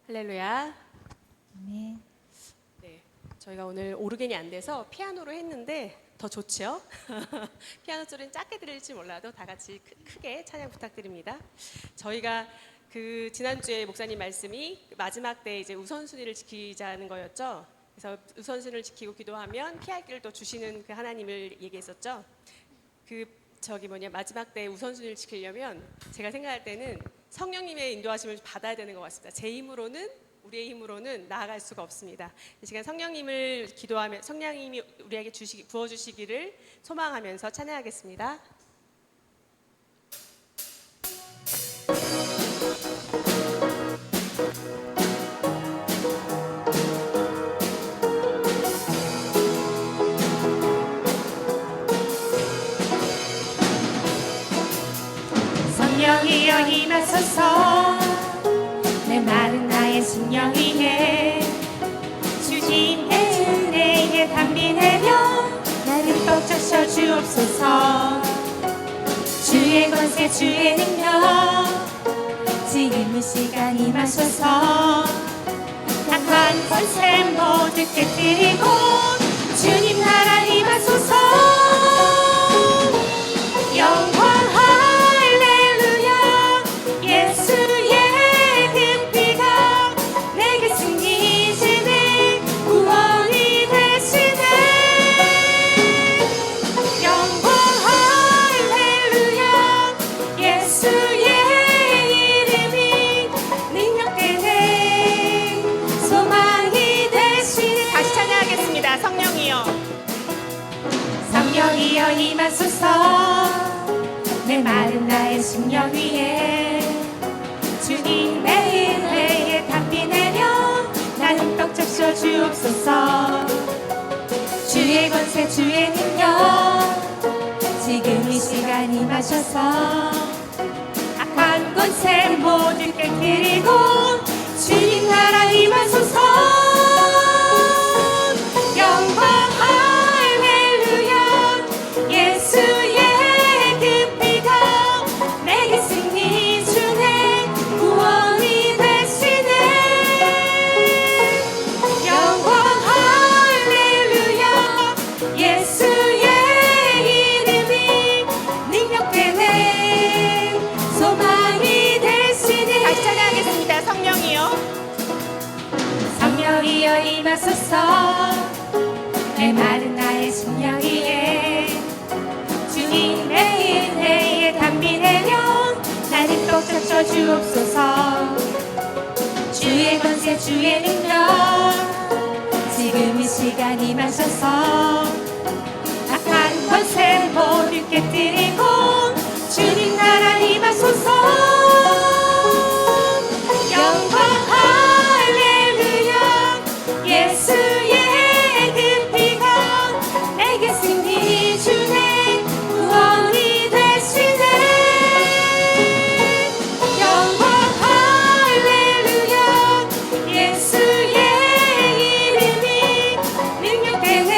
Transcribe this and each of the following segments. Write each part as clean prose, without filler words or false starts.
할렐루야. 아멘. 네, 저희가 오늘 오르겐이 안 돼서 피아노로 했는데 더 좋죠? 피아노 소리는 작게 들릴지 몰라도 다 같이 크게 찬양 부탁드립니다. 저희가 그 지난주에 목사님 말씀이 마지막 때 이제 우선순위를 지키자는 거였죠. 그래서 우선순위를 지키고 기도하면 피할 길을 또 주시는 그 하나님을 얘기했었죠. 마지막 때 우선순위를 지키려면 제가 생각할 때는 성령님의 인도하심을 받아야 되는 것 같습니다. 제 힘으로는, 우리의 힘으로는 나아갈 수가 없습니다. 이 시간 성령님을 기도하며 성령님이 우리에게 부어주시기를 소망하면서 찬양하겠습니다. 성령이여 임하소서 내 마른 나의 심령 위에 주님의 은혜에 담비 내려 나를 뻑 적셔 주옵소서. 주의 권세 주의 능력 지금 이 시간 임하소서. 악한 권세 모두 깨뜨리고 주님 나라 임하소서. 영광 할렐루야 예수의 그 피가 내게 승리 주네 구원이 되시네. 영광 할렐루야 예수의 이름이 능력되네 소망이 되시네. 다시 찬양하겠습니다. 성령이여 성령이여 임하소서 내 마른 나의 심령 위에 주님의 은혜에 담비 내려 나는 떡 적셔 주옵소서. 주의 권세 주의 능력 지금 이 시간 임하셔서 악한 권세 모두 깨뜨리고 주님 나라 임하소서. 영광 할렐루야 예수의 그 피가 내게 승리 주네 구원이 되시네. 영광 할렐루야 예수의 이름이 능력되네 소망이 되시네. 다시 찬양하겠습니다. 성령이여 성령이여 임하소서 내 마른 나의 심령 위에 주님의 은혜에 담비 내려 나를 꼭 적셔 주옵소서. 주의 권세 주의 능력 지금 이 시간 임하셔서 악한 권세 모두 깨뜨리고 주님 나라 임하소서. 영광 할렐루야 예수의 그 피가 내게 승리 주네 구원이 되시네. 영광 할렐루야 예수의 이름이 능력되네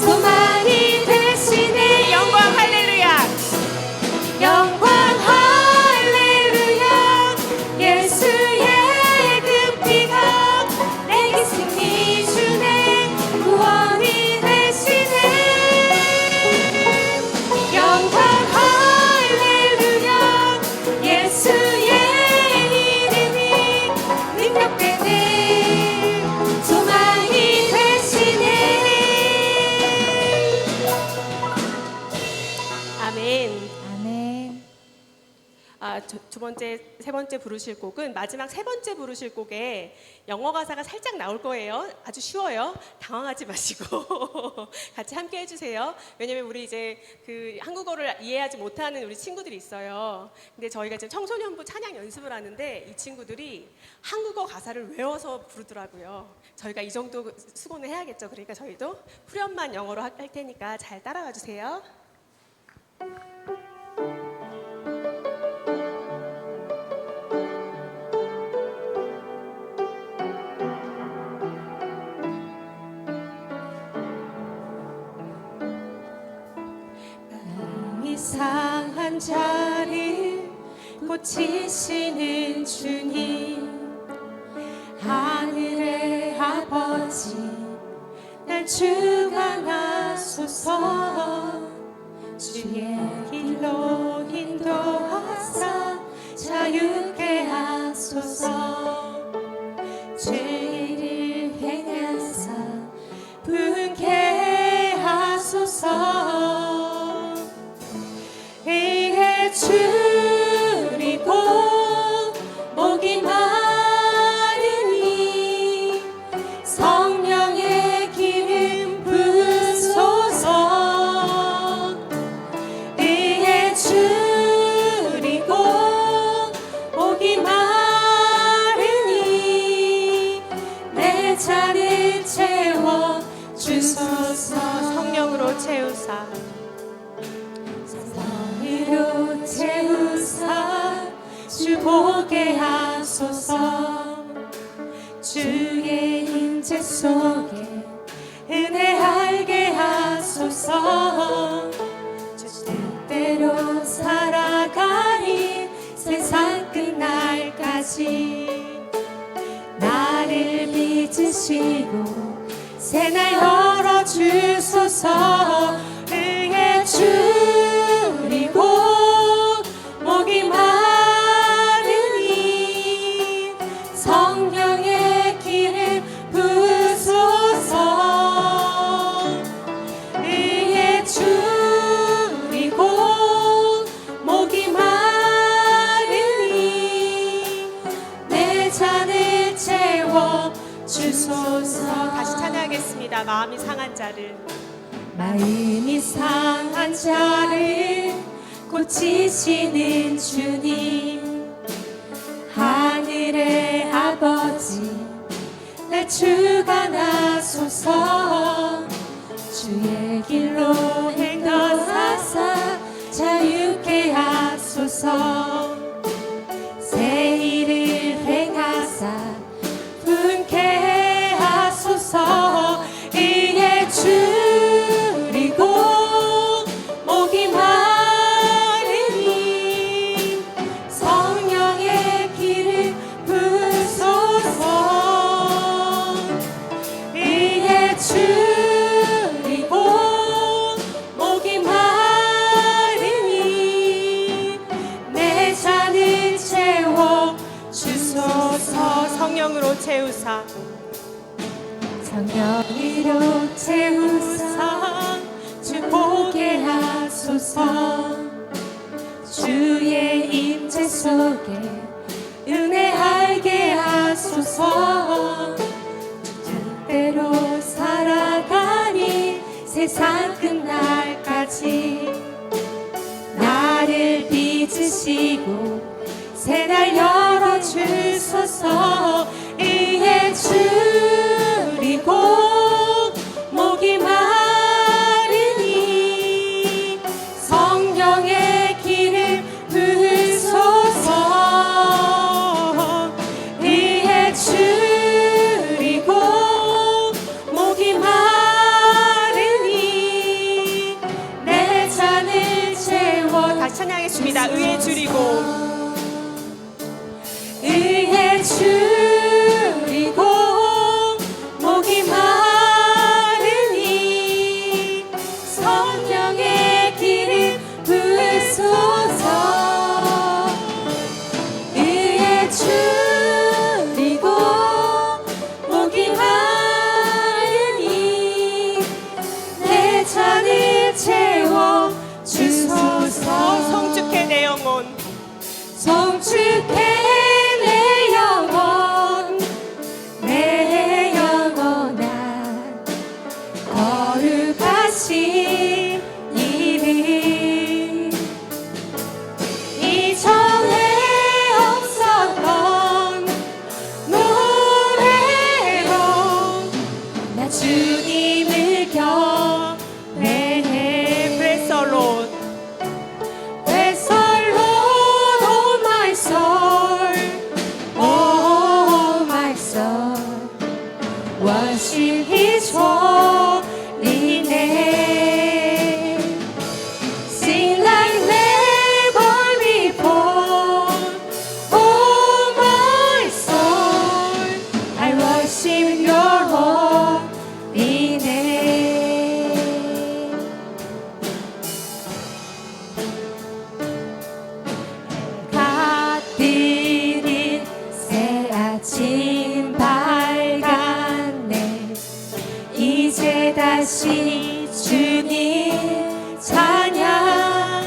소망이 되시네. 영광 할렐루야 영광 할렐루야 예수의 그 피가 내게 승리 주네 구원이 되시네. 영광 할렐루야 예수의 이름이 능력되네 소망이 되시네. 아멘. 아멘. 세 번째 부르실 곡은 마지막 세 번째 부르실 곡에 영어 가사가 살짝 나올 거예요. 아주 쉬워요. 당황하지 마시고 같이 함께 해주세요. 왜냐면 우리 이제 그 한국어를 이해하지 못하는 우리 친구들이 있어요. 근데 저희가 지금 청소년부 찬양 연습을 하는데 이 친구들이 한국어 가사를 외워서 부르더라고요. 저희가 이 정도 수고는 해야겠죠. 그러니까 저희도 후렴만 영어로 할 테니까 잘 따라와 주세요. 이상한 자를 고치시는 주님 하늘의 아버지 날 주관하소서 주의 길로 인도하사 자유케 하소서 죄를 행하사 분케 하소서 이에 줄이고 목이 마르니 성령의 기름 부소서 이에 줄이고 목이 마르니 내 잔을 채워 주소서 성령으로 채우사 성령으로 채우사 주 보게 하소서 주의 임재 속에 은혜 알게 하소서 주 뜻대로 살아가리 세상 끝날까지 나를 빚으시고 새날 열어주소서 의에 줄이고 목이 마르니 성령의 기름 부소서 의에 줄이고 목이 마르니 내 잔을 채워 주소서 다시 찬양하겠습니다. 마음이 상한 자를 마음이 상한 자를 고치시는 주님 하늘의 아버지 날 주관하소서 주의 길로 인도하사 자유케 하소서 새 일을 행하사 분케 하소서 이에 줄이고 목이 마르니 성령의 기름 부소서 이에 줄이고 목이 마르니 내 잔을 채워 주소서 성령으로 채우사 성령으로 채우사 주 보게 하소서 주의 임재 속에 은혜 알게 하소서 주 뜻대로 살아가니 세상 끝날까지 나를 빚으시고 새날 열어주소서 이에 줄이고 목이 마르니 성령의 기름 부소서 이에 줄이고 목이 마르니 내 잔을 채워 다시 찬양하겠습니다. 의에 줄이고 의에 줄이고 목이 마르니 성령의 기름 부소서 의에 줄이고 목이 마르니 내 잔을 채워 주소서 성축해 내 영혼 성축해 내 영혼 내 영혼아 거룩하신 이름 이전에 없었던 노래로 나 주님을 경배해 브레설로 Praise the Lord, oh my soul. 거룩하신 주님 찬양.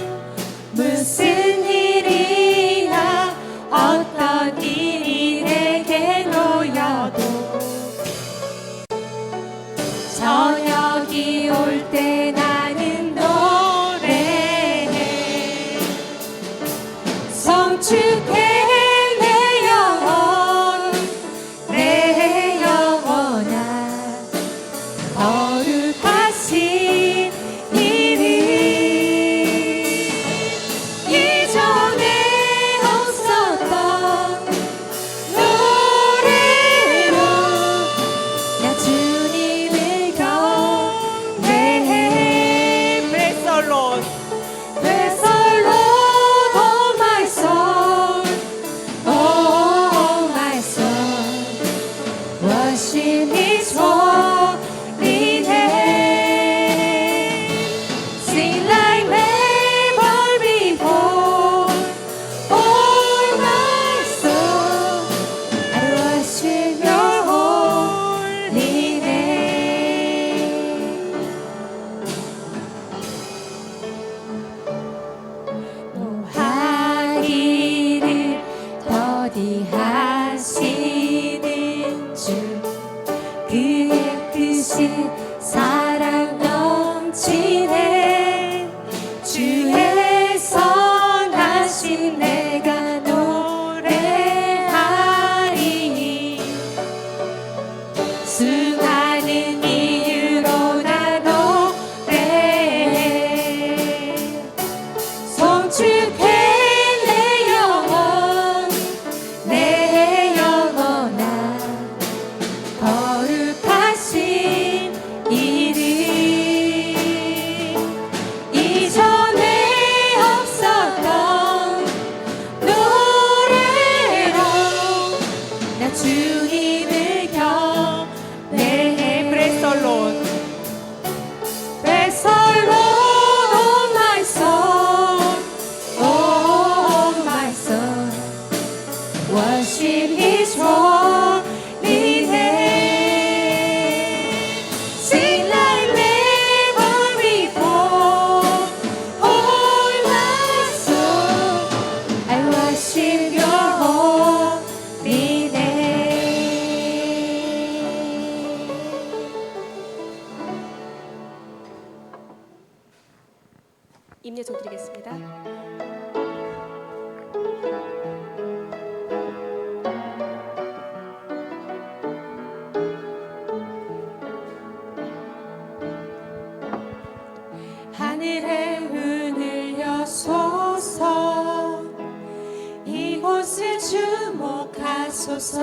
무슨 일이나 어떤 일이 내게 놓여도 저녁이 올 때 나는 노래해. 성축해 내 영혼, 내 영혼아. 거룩하신 이름. 이전에 없었던 노래로 나 주님을 경배해. Praise the Lord. Praise the Lord, oh my soul, oh my soul. Worship His holy name. Sing like never before, oh my soul. I worship Your holy name. 노하기를 더디하시는 주, 그의 크신 사랑 넘치네. 주의 선하신 내가 노래하리. 수많은 이유로 나 노래해. 성축해 내 영혼, 내 영혼아. 거룩하신 이름. 이전에 없었던 노래로 나 주님을 경배해. Praise the Lord. Praise the Lord, oh my soul, oh my soul. Worship His holy name. Sing like never before, oh my soul. I worship Your holy name. 임예종 드리겠습니다. 하늘의 문을 여소서. 이곳을 주목하소서.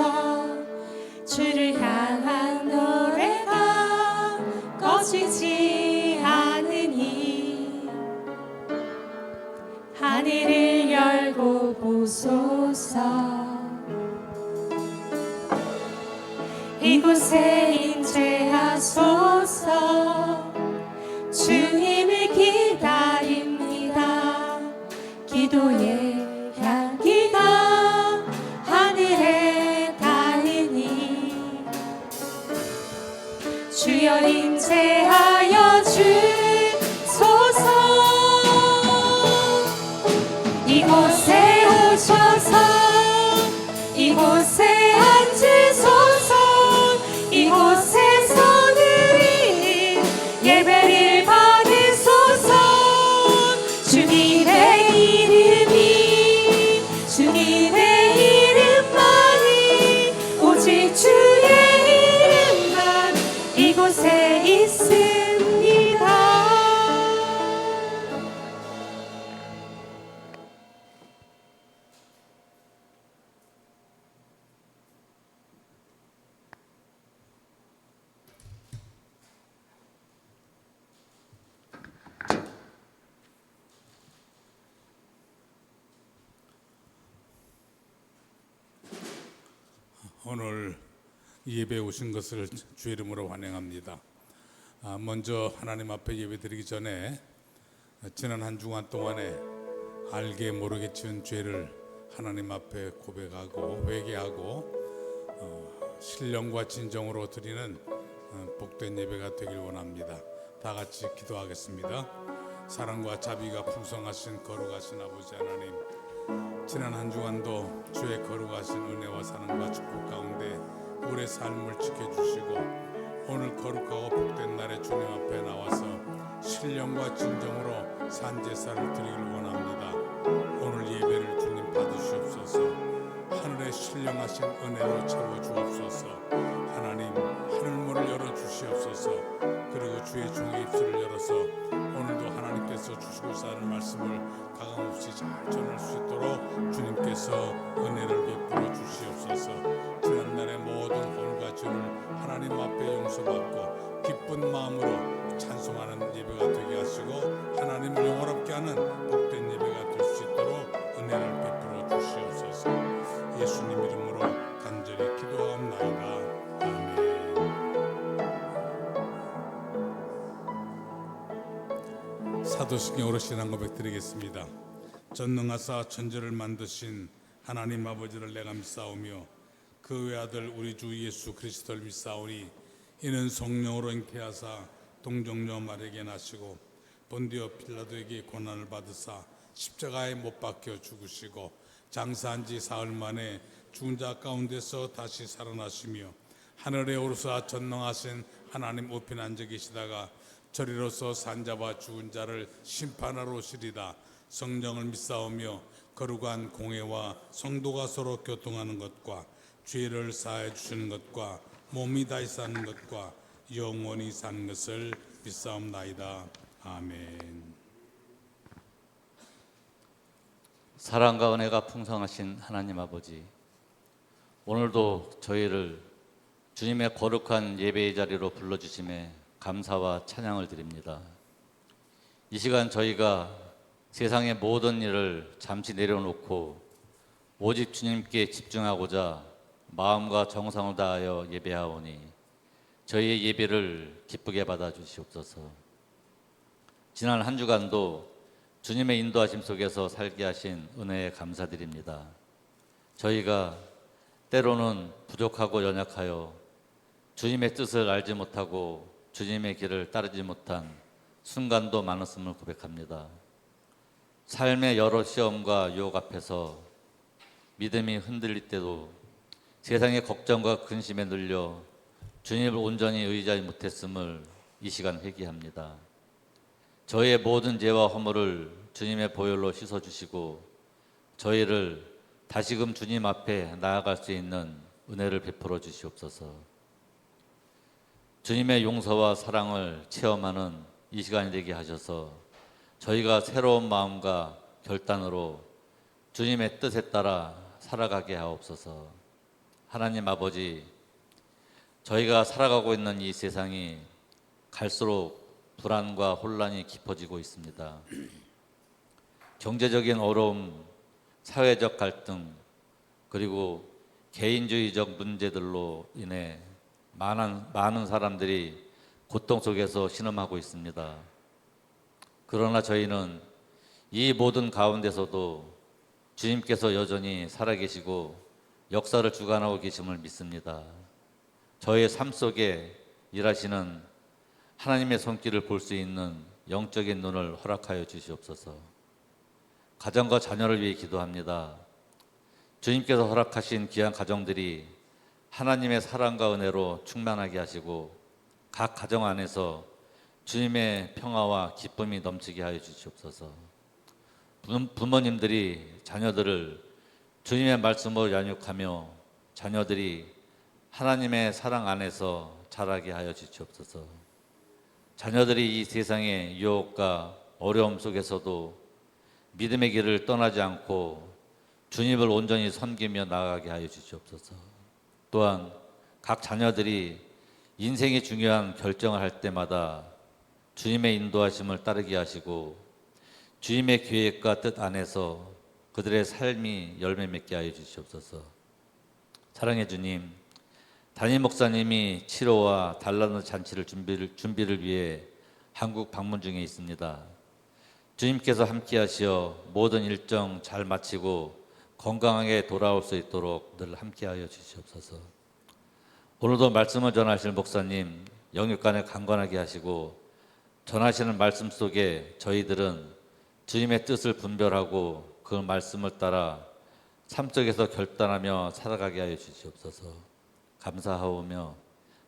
주를 향한 노래가 꺼지지 않으니 하늘을 열고 보소서. 이곳에 임재하소서. 주님을 기다립니다. 기도의 향기가 하늘에 닿으니 주여 임재하여 주소서. 이곳에 오셔서 이곳에 앉으소서. 이곳에서 드린 예배를 받으소서. 주님의 이름이 주님의 이름만이 오직 주의 이름만 이곳에 있습니다. 오늘 예배에 오신 것을 주의 이름으로 환영합니다. 먼저 하나님 앞에 예배드리기 전에 지난 한 주간 동안에 알게 모르게 지은 죄를 하나님 앞에 고백하고 회개하고 신령과 진정으로 드리는 복된 예배가 되길 원합니다. 다 같이 기도하겠습니다. 사랑과 자비가 풍성하신 거룩하신 아버지 하나님, 지난 한 주간도 주의 거룩하신 은혜와 사랑과 축복 가운데 우리의 삶을 지켜주시고 오늘 거룩하고 복된 날에 주님 앞에 나와서 신령과 진정으로 산제사를 드리길 원합니다. 오늘 예배를 주님 받으시옵소서. 하늘의 신령하신 은혜로 채워주옵소서. 하나님, 하늘문을 열어주시옵소서. 그리고 주의 종의 입술을 열어서 오늘도 하나님께서 주시고 사는 말씀을 가감없이 잘 전할 수 있도록 주님께서 은혜를 베풀어 주시옵소서. 지난날의 모든 혼과 죄를 하나님 앞에 용서받고 기쁜 마음으로 찬송하는 예배가 되게 하시고 하나님을 영원롭게 하는 복된 예배가 될 수 있도록 은혜를 베풀어 주시옵소서. 예수님 이름으로 간절히 기도하옵나이다. 아멘. 사도신경으로 신앙 고백 드리겠습니다. 전능하사 천지를 만드신 하나님 아버지를 내가 믿사오며 그 외아들 우리 주 예수 그리스도를 믿사오니 이는 성령으로 잉태하사 동정녀 마리아에게 나시고 본디오 필라도에게 고난을 받으사 십자가에 못 박혀 죽으시고 장사한 지 사흘 만에 죽은 자 가운데서 다시 살아나시며 하늘에 오르사 전능하신 하나님 우편에 앉아 계시다가 저리로서 산자와 죽은 자를 심판하러 오시리다. 성령을 믿사오며 거룩한 공회와 성도가 서로 교통하는 것과 죄를 사해 주시는 것과 몸이 다시 사는 것과 영원히 사는 것을 믿사옵나이다. 아멘. 사랑과 은혜가 풍성하신 하나님 아버지, 오늘도 저희를 주님의 거룩한 예배의 자리로 불러주심에 감사와 찬양을 드립니다. 이 시간 저희가 세상의 모든 일을 잠시 내려놓고 오직 주님께 집중하고자 마음과 정성을 다하여 예배하오니 저희의 예배를 기쁘게 받아주시옵소서. 지난 한 주간도 주님의 인도하심 속에서 살게 하신 은혜에 감사드립니다. 저희가 때로는 부족하고 연약하여 주님의 뜻을 알지 못하고 주님의 길을 따르지 못한 순간도 많았음을 고백합니다. 삶의 여러 시험과 유혹 앞에서 믿음이 흔들릴 때도 세상의 걱정과 근심에 눌려 주님을 온전히 의지하지 못했음을 이 시간 회개합니다. 저희의 모든 죄와 허물을 주님의 보혈로 씻어주시고 저희를 다시금 주님 앞에 나아갈 수 있는 은혜를 베풀어 주시옵소서. 주님의 용서와 사랑을 체험하는 이 시간이 되게 하셔서 저희가 새로운 마음과 결단으로 주님의 뜻에 따라 살아가게 하옵소서. 하나님 아버지, 저희가 살아가고 있는 이 세상이 갈수록 불안과 혼란이 깊어지고 있습니다. 경제적인 어려움, 사회적 갈등, 그리고 개인주의적 문제들로 인해 많은 사람들이 고통 속에서 신음하고 있습니다. 그러나 저희는 이 모든 가운데서도 주님께서 여전히 살아계시고 역사를 주관하고 계심을 믿습니다. 저의 삶 속에 일하시는 하나님의 손길을 볼 수 있는 영적인 눈을 허락하여 주시옵소서. 가정과 자녀를 위해 기도합니다. 주님께서 허락하신 귀한 가정들이 하나님의 사랑과 은혜로 충만하게 하시고 각 가정 안에서 주님의 평화와 기쁨이 넘치게 하여 주시옵소서. 부모님들이 자녀들을 주님의 말씀으로 양육하며 자녀들이 하나님의 사랑 안에서 자라게 하여 주시옵소서. 자녀들이 이 세상의 유혹과 어려움 속에서도 믿음의 길을 떠나지 않고 주님을 온전히 섬기며 나아가게 하여 주시옵소서. 또한 각 자녀들이 인생의 중요한 결정을 할 때마다 주님의 인도하심을 따르게 하시고 주님의 계획과 뜻 안에서 그들의 삶이 열매 맺게 하여 주시옵소서. 사랑해 주님, 담임 목사님이 치료와 단란의 잔치를 준비를 위해 한국 방문 중에 있습니다. 주님께서 함께 하시어 모든 일정 잘 마치고 건강하게 돌아올 수 있도록 늘 함께 하여 주시옵소서. 오늘도 말씀을 전하실 목사님 영육간에 강건하게 하시고 전하시는 말씀 속에 저희들은 주님의 뜻을 분별하고 그 말씀을 따라 삶 속에서 결단하며 살아가게 하여 주시옵소서. 감사하오며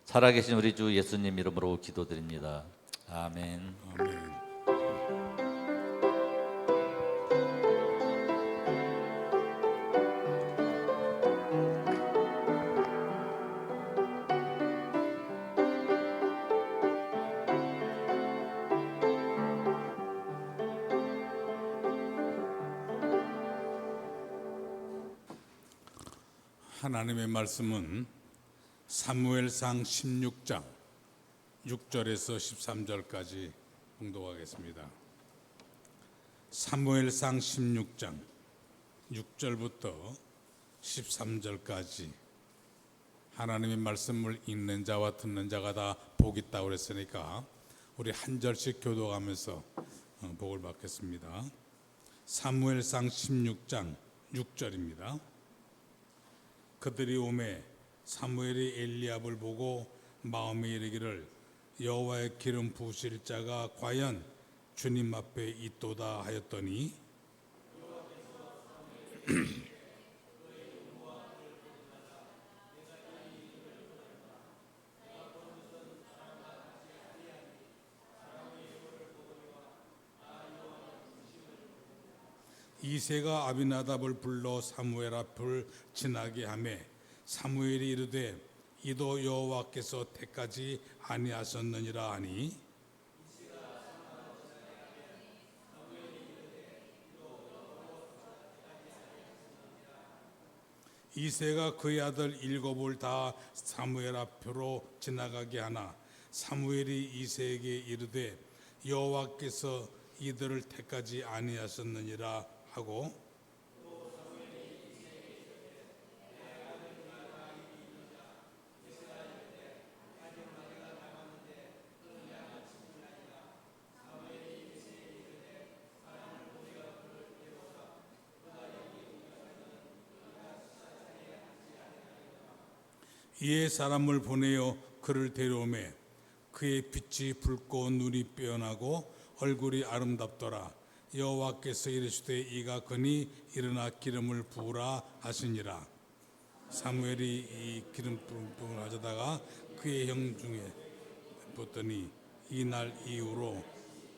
살아계신 우리 주 예수님 이름으로 기도드립니다. 아멘. 아멘. 하나님의 말씀은 사무엘상 16장 6절에서 13절까지 봉독하겠습니다. 사무엘상 16장 6절부터 13절까지 하나님의 말씀을 읽는 자와 듣는 자가 다 복 있다고 그랬으니까 우리 한 절씩 교독하면서 복을 받겠습니다. 사무엘상 16장 6절입니다. 그들이 오매 사무엘이 엘리압을 보고 마음에 이르기를 여호와의 기름 부으실 자가 과연 주님 앞에 있도다 하였더니 이새가 아비나답을 불러 사무엘 앞을 지나게 하매 사무엘이 이르되 이도 여호와께서 택하지 아니하셨느니라 하니 이새가 그의 아들 7을 다 사무엘 앞으로 지나가게 하나 사무엘이 이새에게 이르되 여호와께서 이들을 택하지 아니하셨느니라 하고 이에 사람을 보내어 그를 데려오매 그의 빛이 붉고 눈이 빼어나고 얼굴이 아름답더라. 여호와께서 이르시되 이가 그니 일어나 기름을 부으라 하시니라. 사무엘이 이 기름 부음을 하자다가 그의 형 중에 붓더니 이날 이후로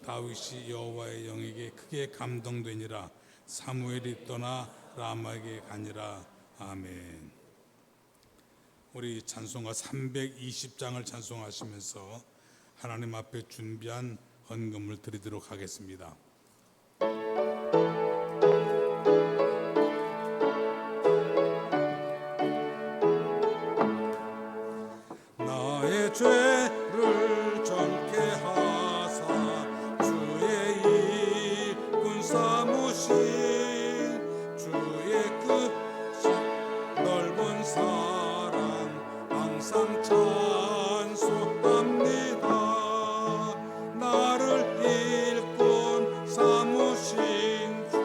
다윗이 여호와의 영에게 크게 감동되니라. 사무엘이 떠나 라마에게 가니라. 아멘. 우리 찬송가 320장을 찬송하시면서 하나님 앞에 준비한 헌금을 드리도록 하겠습니다. 나의 죄를 정케 하사 주의 일꾼 삼으신 주의 끝이 넓은 사랑 항상 찬송합니다. 나를 일꾼 삼으신 주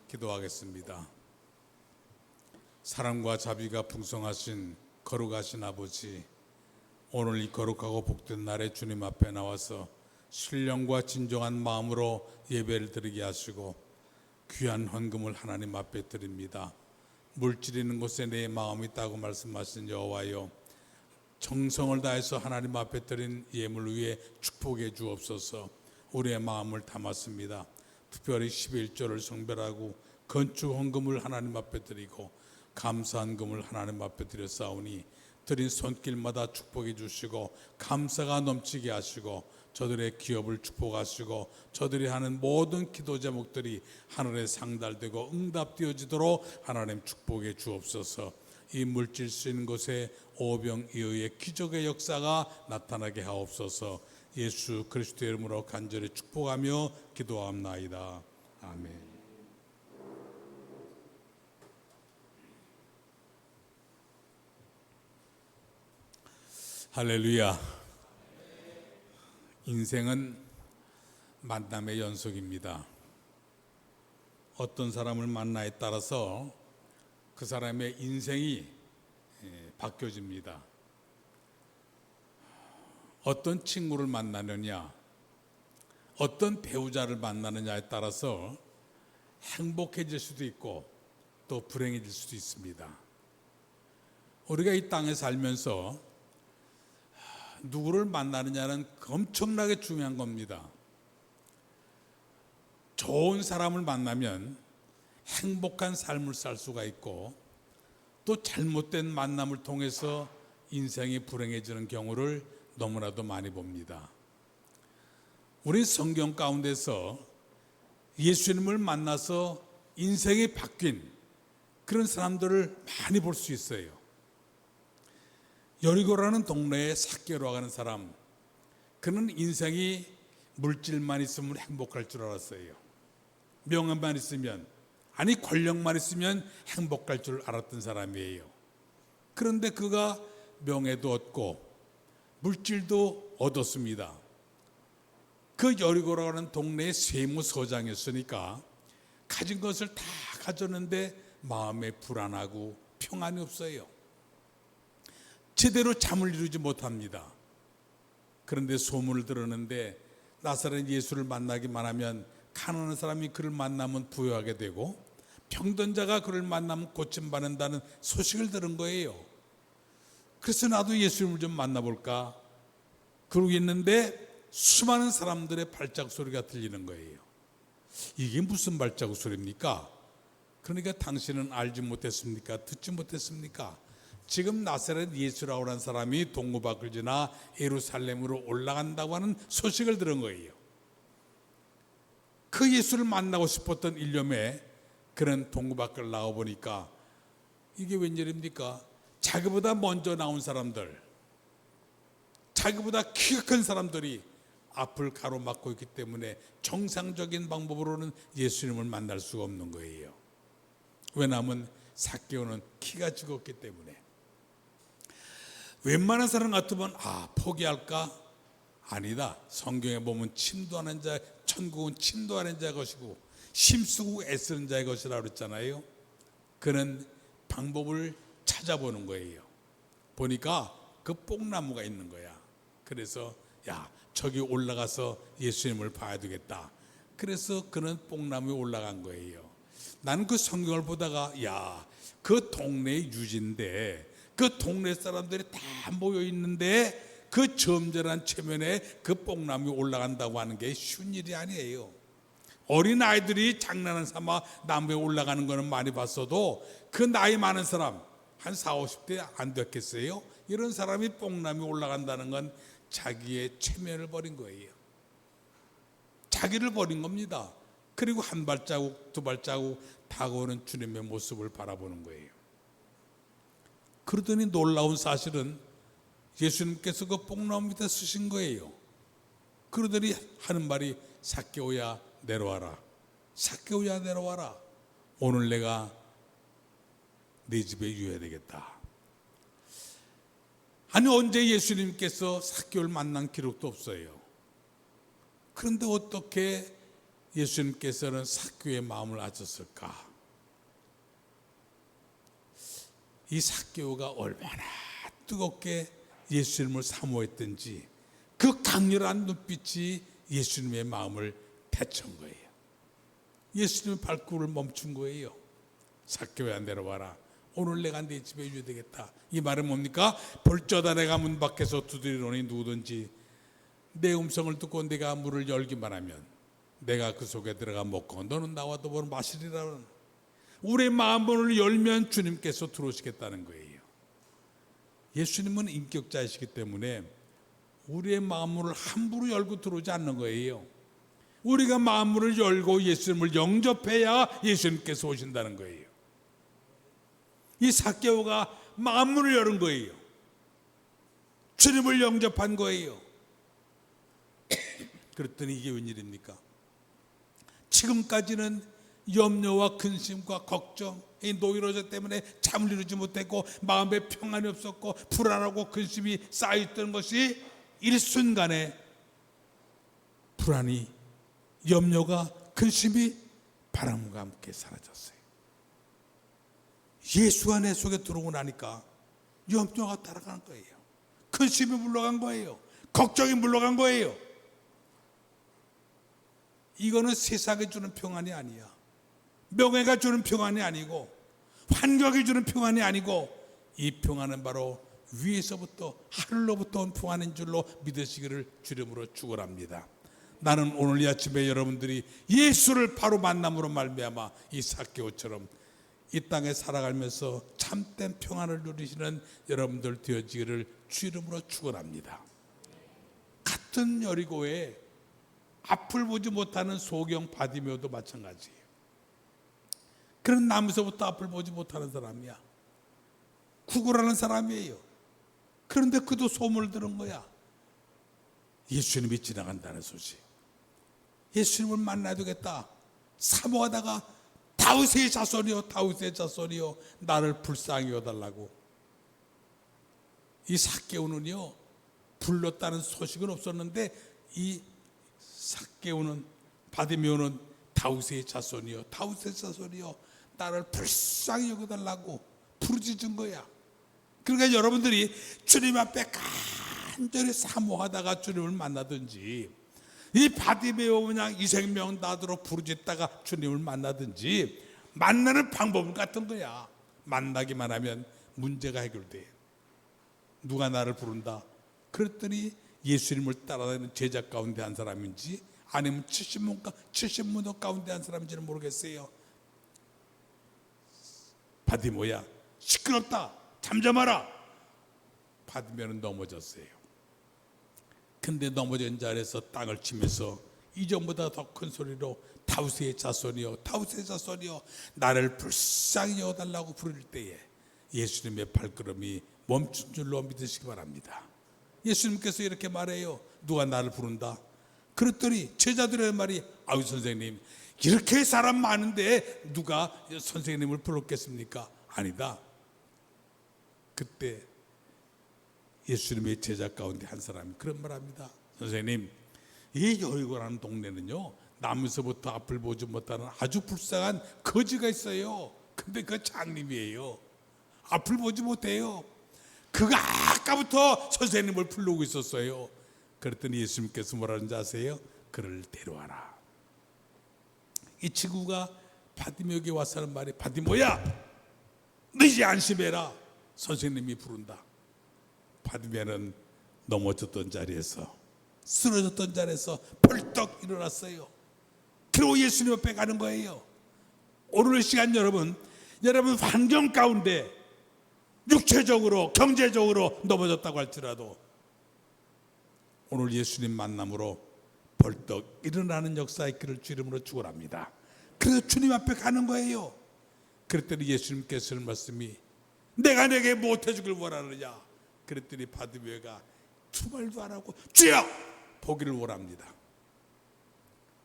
기도하겠습니다. 사랑과 자비가 풍성하신 거룩하신 아버지, 오늘 이 거룩하고 복된 날에 주님 앞에 나와서 신령과 진정한 마음으로 예배를 드리게 하시고 귀한 헌금을 하나님 앞에 드립니다. 물질 있는 곳에 내 마음이 있다고 말씀하신 여호와여, 정성을 다해서 하나님 앞에 드린 예물 위에 축복해 주옵소서. 우리의 마음을 담았습니다. 특별히 11조를 성별하고 건축 헌금을 하나님 앞에 드리고 감사한 금을 하나님 앞에 드렸사오니 드린 손길마다 축복해 주시고 감사가 넘치게 하시고 저들의 기업을 축복하시고 저들이 하는 모든 기도 제목들이 하늘에 상달되고 응답되어지도록 하나님 축복해 주옵소서. 이 물질 쓰이는 곳에 오병이어의 기적의 역사가 나타나게 하옵소서. 예수 그리스도의 이름으로 간절히 축복하며 기도합나이다. 아멘. 할렐루야. 인생은 만남의 연속입니다. 어떤 사람을 만나에 따라서 그 사람의 인생이 바뀌어집니다. 어떤 친구를 만나느냐, 어떤 배우자를 만나느냐에 따라서 행복해질 수도 있고 또 불행해질 수도 있습니다. 우리가 이 땅에 살면서 누구를 만나느냐는 엄청나게 중요한 겁니다. 좋은 사람을 만나면 행복한 삶을 살 수가 있고 또 잘못된 만남을 통해서 인생이 불행해지는 경우를 너무나도 많이 봅니다. 우리 성경 가운데서 예수님을 만나서 인생이 바뀐 그런 사람들을 많이 볼 수 있어요. 여리고라는 동네에 삭개로 가는 사람, 그는 인생이 물질만 있으면 행복할 줄 알았어요. 명예만 있으면, 아니 권력만 있으면 행복할 줄 알았던 사람이에요. 그런데 그가 명예도 얻고 물질도 얻었습니다. 그 여리고라고 하는 동네의 세무서장이었으니까 가진 것을 다 가졌는데 마음에 불안하고 평안이 없어요. 제대로 잠을 이루지 못합니다. 그런데 소문을 들었는데 나사렛 예수를 만나기만 하면 가난한 사람이 그를 만나면 부유하게 되고 병든 자가 그를 만나면 고침받는다는 소식을 들은 거예요. 그래서 나도 예수님을 좀 만나볼까 그러고 있는데 수많은 사람들의 발자국 소리가 들리는 거예요. 이게 무슨 발자국 소리입니까? 그러니까 당신은 알지 못했습니까? 듣지 못했습니까? 지금 나사렛 예수라고 하는 사람이 동무밖을 지나 예루살렘으로 올라간다고 하는 소식을 들은 거예요. 그 예수를 만나고 싶었던 일념에 그는 동무밖을 나와보니까 이게 웬일입니까? 자기보다 먼저 나온 사람들, 자기보다 키가 큰 사람들이 앞을 가로막고 있기 때문에 정상적인 방법으로는 예수님을 만날 수가 없는 거예요. 왜냐하면 삭개오는 키가 적었기 때문에. 웬만한 사람 같으면 포기할까? 아니다. 성경에 보면 침도하는 자, 천국은 침도하는 자의 것이고 힘쓰고 애쓰는 자의 것이라고 그랬잖아요. 그는 방법을 찾아보는 거예요. 보니까 그 뽕나무가 있는 거야. 그래서 저기 올라가서 예수님을 봐야 되겠다. 그래서 그는 뽕나무에 올라간 거예요. 나는 그 성경을 보다가 그 동네의 유지인데 그 동네 사람들이 다 모여 있는데 그 점절한 체면에 그 뽕나무에 올라간다고 하는 게 쉬운 일이 아니에요. 어린 아이들이 장난을 삼아 나무에 올라가는 거는 많이 봤어도 그 나이 많은 사람 한 40, 50대 안 됐겠어요? 이런 사람이 뽕나무에 올라간다는 건 자기의 체면을 버린 거예요. 자기를 버린 겁니다. 그리고 한 발자국 두 발자국 다가오는 주님의 모습을 바라보는 거예요. 그러더니 놀라운 사실은 예수님께서 그 뽕나무 밑에 쓰신 거예요. 그러더니 하는 말이 삭개오야 내려와라. 삭개오야 내려와라. 오늘 내가 네 집에 유해야 되겠다. 아니 언제 예수님께서 삭개오를 만난 기록도 없어요. 그런데 어떻게 예수님께서는 삭개오의 마음을 아셨을까? 이 삭개오가 얼마나 뜨겁게 예수님을 사모했든지 그 강렬한 눈빛이 예수님의 마음을 데친 거예요. 예수님의 발걸음을 멈춘 거예요. 삭개오야, 내려와라. 오늘 내가 네 집에 있어야 되겠다. 이 말은 뭡니까? 볼저다 내가 문 밖에서 두드리노니 누구든지 내 음성을 듣고 내가 문을 열기만 하면 내가 그 속에 들어가 먹고 너는 나와 더불어 마시리라. 우리의 마음문을 열면 주님께서 들어오시겠다는 거예요. 예수님은 인격자이시기 때문에 우리의 마음문을 함부로 열고 들어오지 않는 거예요. 우리가 마음문을 열고 예수님을 영접해야 예수님께서 오신다는 거예요. 이 삭개오가 마음문을 여는 거예요. 주님을 영접한 거예요. 그랬더니 이게 웬일입니까? 지금까지는 염려와 근심과 걱정, 이 노이로제 때문에 잠을 이루지 못했고 마음에 평안이 없었고 불안하고 근심이 쌓여있던 것이 일순간에 불안이, 염려가, 근심이 바람과 함께 사라졌어요. 예수가 내 속에 들어오고 나니까 염려가 따라가는 거예요. 근심이 물러간 거예요. 걱정이 물러간 거예요. 이거는 세상이 주는 평안이 아니야. 명예가 주는 평안이 아니고 환경이 주는 평안이 아니고 이 평안은 바로 위에서부터 하늘로부터 온 평안인 줄로 믿으시기를 주름으로 축원합니다. 나는 오늘 이 아침에 여러분들이 예수를 바로 만남으로 말미암아 이 삭개오처럼 이 땅에 살아가면서 참된 평안을 누리시는 여러분들 되어지기를 주름으로 축원합니다. 같은 여리고에 앞을 보지 못하는 소경 바디메오도 마찬가지예요. 그런 나무서부터 앞을 보지 못하는 사람이야. 구걸하는 사람이에요. 그런데 그도 소문을 들은 거야. 예수님이 지나간다는 소식. 예수님을 만나야 되겠다. 사모하다가 다윗의 자손이요, 다윗의 자손이요, 나를 불쌍히 여달라고. 이 삭개오는요, 불렀다는 소식은 없었는데 이 삭개오는, 바디메오는 다윗의 자손이요, 다윗의 자손이요, 나를 불쌍히 여겨달라고 부르짖은 거야. 그러니까 여러분들이 주님 앞에 간절히 사모하다가 주님을 만나든지, 이 바디메오 그냥 이 생명 나도록 부르짖다가 주님을 만나든지, 만나는 방법은 같은 거야. 만나기만 하면 문제가 해결돼. 누가 나를 부른다? 그랬더니 예수님을 따라다니는 제자 가운데 한 사람인지 아니면 70문호 가운데 한 사람인지는 모르겠어요. 바디메오야, 시끄럽다, 잠잠하라. 바디메오는 넘어졌어요. 근데 넘어진 자리에서 땅을 치면서 이전보다 더 큰 소리로 다윗의 자손이요, 다윗의 자손이요, 나를 불쌍히 여달라고 부를 때에 예수님의 발걸음이 멈춘 줄로 믿으시기 바랍니다. 예수님께서 이렇게 말해요. 누가 나를 부른다? 그랬더니 제자들의 말이, 아유 선생님, 이렇게 사람 많은데 누가 선생님을 불렀겠습니까? 아니다. 그때 예수님의 제자 가운데 한 사람이 그런 말합니다. 선생님, 이 여리고라는 동네는요, 남에서부터 앞을 보지 못하는 아주 불쌍한 거지가 있어요. 근데 그 장님이에요. 앞을 보지 못해요. 그가 아까부터 선생님을 부르고 있었어요. 그랬더니 예수님께서 뭐라는지 아세요? 그를 데려와라. 이 친구가 바디메오에게 와서 하는 말이, 바디메오야, 너 이제 안심해라. 선생님이 부른다. 바디메오는 넘어졌던 자리에서, 쓰러졌던 자리에서 벌떡 일어났어요. 그리고 예수님 앞에 가는 거예요. 오늘 시간 여러분 환경 가운데 육체적으로 경제적으로 넘어졌다고 할지라도 오늘 예수님 만남으로 벌떡 일어나는 역사의 길을 주 이름으로 축원합니다. 그래서 주님 앞에 가는 거예요. 그랬더니 예수님께서 하는 말씀이, 내가 내게 무엇 해주길 원하느냐? 그랬더니 바디메오가 두 말도 안 하고, 주여 보기를 원합니다.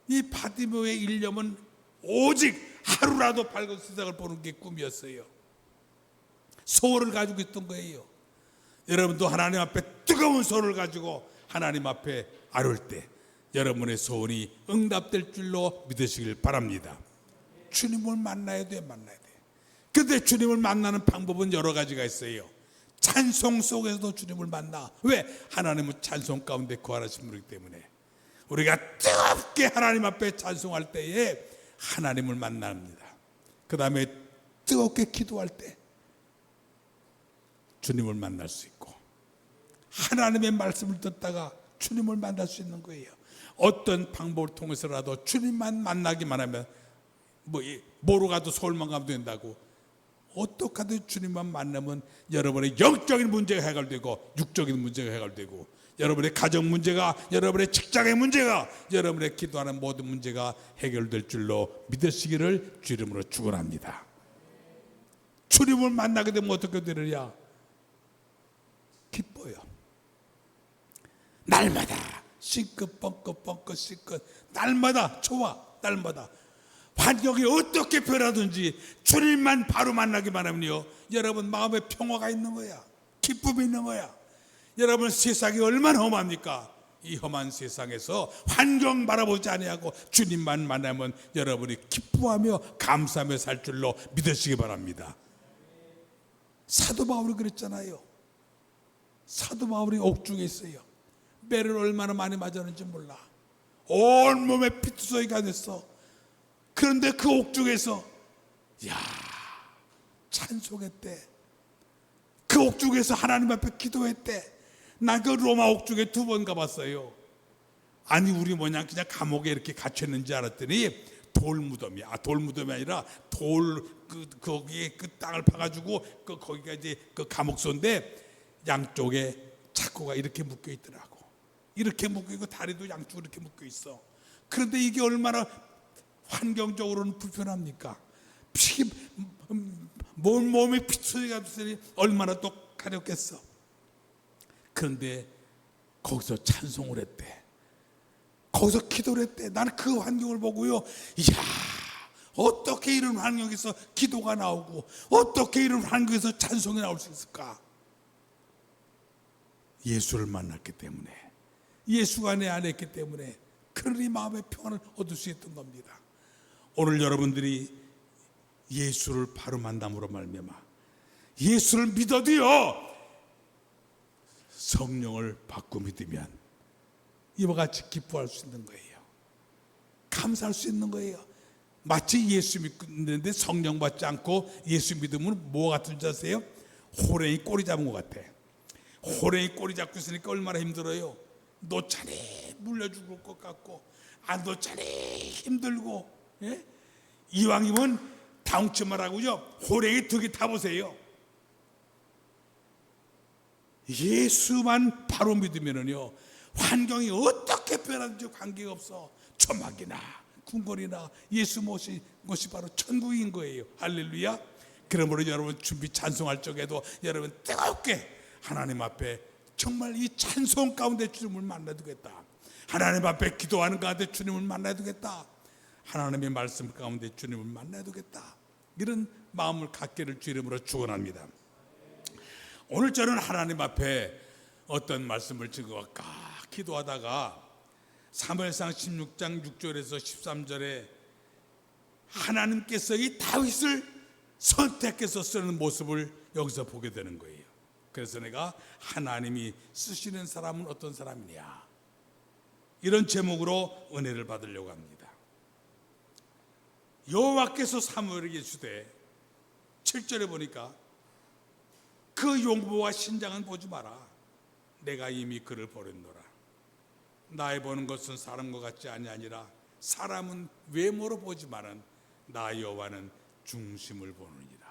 이 바디메오의 일념은 오직 하루라도 밝은 세상을 보는 게 꿈이었어요. 소원을 가지고 있던 거예요. 여러분도 하나님 앞에 뜨거운 소원을 가지고 하나님 앞에 아뢰올 때 여러분의 소원이 응답될 줄로 믿으시길 바랍니다. 주님을 만나야 돼. 근데 주님을 만나는 방법은 여러 가지가 있어요. 찬송 속에서도 주님을 만나. 왜? 하나님은 찬송 가운데 거하시는 분이기 때문에. 우리가 뜨겁게 하나님 앞에 찬송할 때에 하나님을 만납니다. 그 다음에 뜨겁게 기도할 때 주님을 만날 수 있고, 하나님의 말씀을 듣다가 주님을 만날 수 있는 거예요. 어떤 방법을 통해서라도 주님만 만나기만 하면 뭐로 가도 서울만 가면 된다고, 어떻게 하든 주님만 만나면 여러분의 영적인 문제가 해결되고 육적인 문제가 해결되고, 여러분의 가정 문제가, 여러분의 직장의 문제가, 여러분의 기도하는 모든 문제가 해결될 줄로 믿으시기를 주 이름으로 축원합니다. 주님을 만나게 되면 어떻게 되느냐? 기뻐요. 날마다 싱긋 뻥긋 싱긋, 날마다 좋아. 날마다 환경이 어떻게 변하든지 주님만 바로 만나기만 하면요, 여러분 마음에 평화가 있는 거야. 기쁨이 있는 거야. 여러분, 세상이 얼마나 험합니까? 이 험한 세상에서 환경 바라보지 아니하고 주님만 만나면 여러분이 기뻐하며 감사하며 살 줄로 믿으시기 바랍니다. 사도 바울이 그랬잖아요. 사도 바울이 옥중에 있어요. 매를 얼마나 많이 맞았는지 몰라. 온몸에 피투성이가 됐어. 그런데 그 옥중에서 찬송했대. 그 옥중에서 하나님 앞에 기도했대. 난 그 로마 옥중에 2번 가봤어요. 아니, 우리 그냥 감옥에 이렇게 갇혔는지 알았더니 돌무덤이 아니라 거기에 그 땅을 파가지고 거기가 이제 그 감옥소인데, 양쪽에 착고가 이렇게 묶여 있더라고. 이렇게 묶여 있고 다리도 양쪽으로 이렇게 묶여 있어. 그런데 이게 얼마나 환경적으로는 불편합니까? 몸에 피투성이가 있으니 얼마나 또 가렵겠어. 그런데 거기서 찬송을 했대. 거기서 기도를 했대. 나는 그 환경을 보고요, 어떻게 이런 환경에서 기도가 나오고, 어떻게 이런 환경에서 찬송이 나올 수 있을까? 예수를 만났기 때문에, 예수가 내 안에 있기 때문에, 그러니 마음의 평안을 얻을 수 있던 겁니다. 오늘 여러분들이 예수를 바로 만남으로 말미암아 예수를 믿어도요, 성령을 받고 믿으면 이와 같이 기뻐할 수 있는 거예요. 감사할 수 있는 거예요. 마치 예수 믿는데 성령 받지 않고 예수 믿으면 뭐 같은 줄 아세요? 호랭이 꼬리 잡은 것 같아. 호랭이 꼬리 잡고 있으니까 얼마나 힘들어요. 놓자니 물려 죽을 것 같고, 안 놓자니 힘들고. 이왕이면 다홍치 말하고요, 호랭이 덕이 타보세요. 예수만 바로 믿으면은요, 환경이 어떻게 변하든지 관계가 없어. 초막이나 궁궐이나 예수 모신 것이 바로 천국인 거예요. 할렐루야. 그러므로 여러분 준비 찬송할 적에도 여러분 뜨겁게 하나님 앞에 정말 이 찬송 가운데 주님을 만나두겠다. 하나님 앞에 기도하는 가운데 주님을 만나두겠다. 하나님의 말씀 가운데 주님을 만나두겠다. 이런 마음을 갖기를 주 이름으로 축원합니다. 오늘 저는 하나님 앞에 어떤 말씀을 증거할까 기도하다가 사무엘상 16장 6절에서 13절에 하나님께서 이 다윗을 선택해서 쓰는 모습을 여기서 보게 되는 거예요. 그래서 내가 하나님이 쓰시는 사람은 어떤 사람이냐, 이런 제목으로 은혜를 받으려고 합니다. 여호와께서 사무엘에게 이르시되, 7절에 보니까 그 용모와 신장은 보지 마라. 내가 이미 그를 버렸노라. 나의 보는 것은 사람과 같지 아니하니라. 사람은 외모로 보지만은 나 여호와는 중심을 보느니라.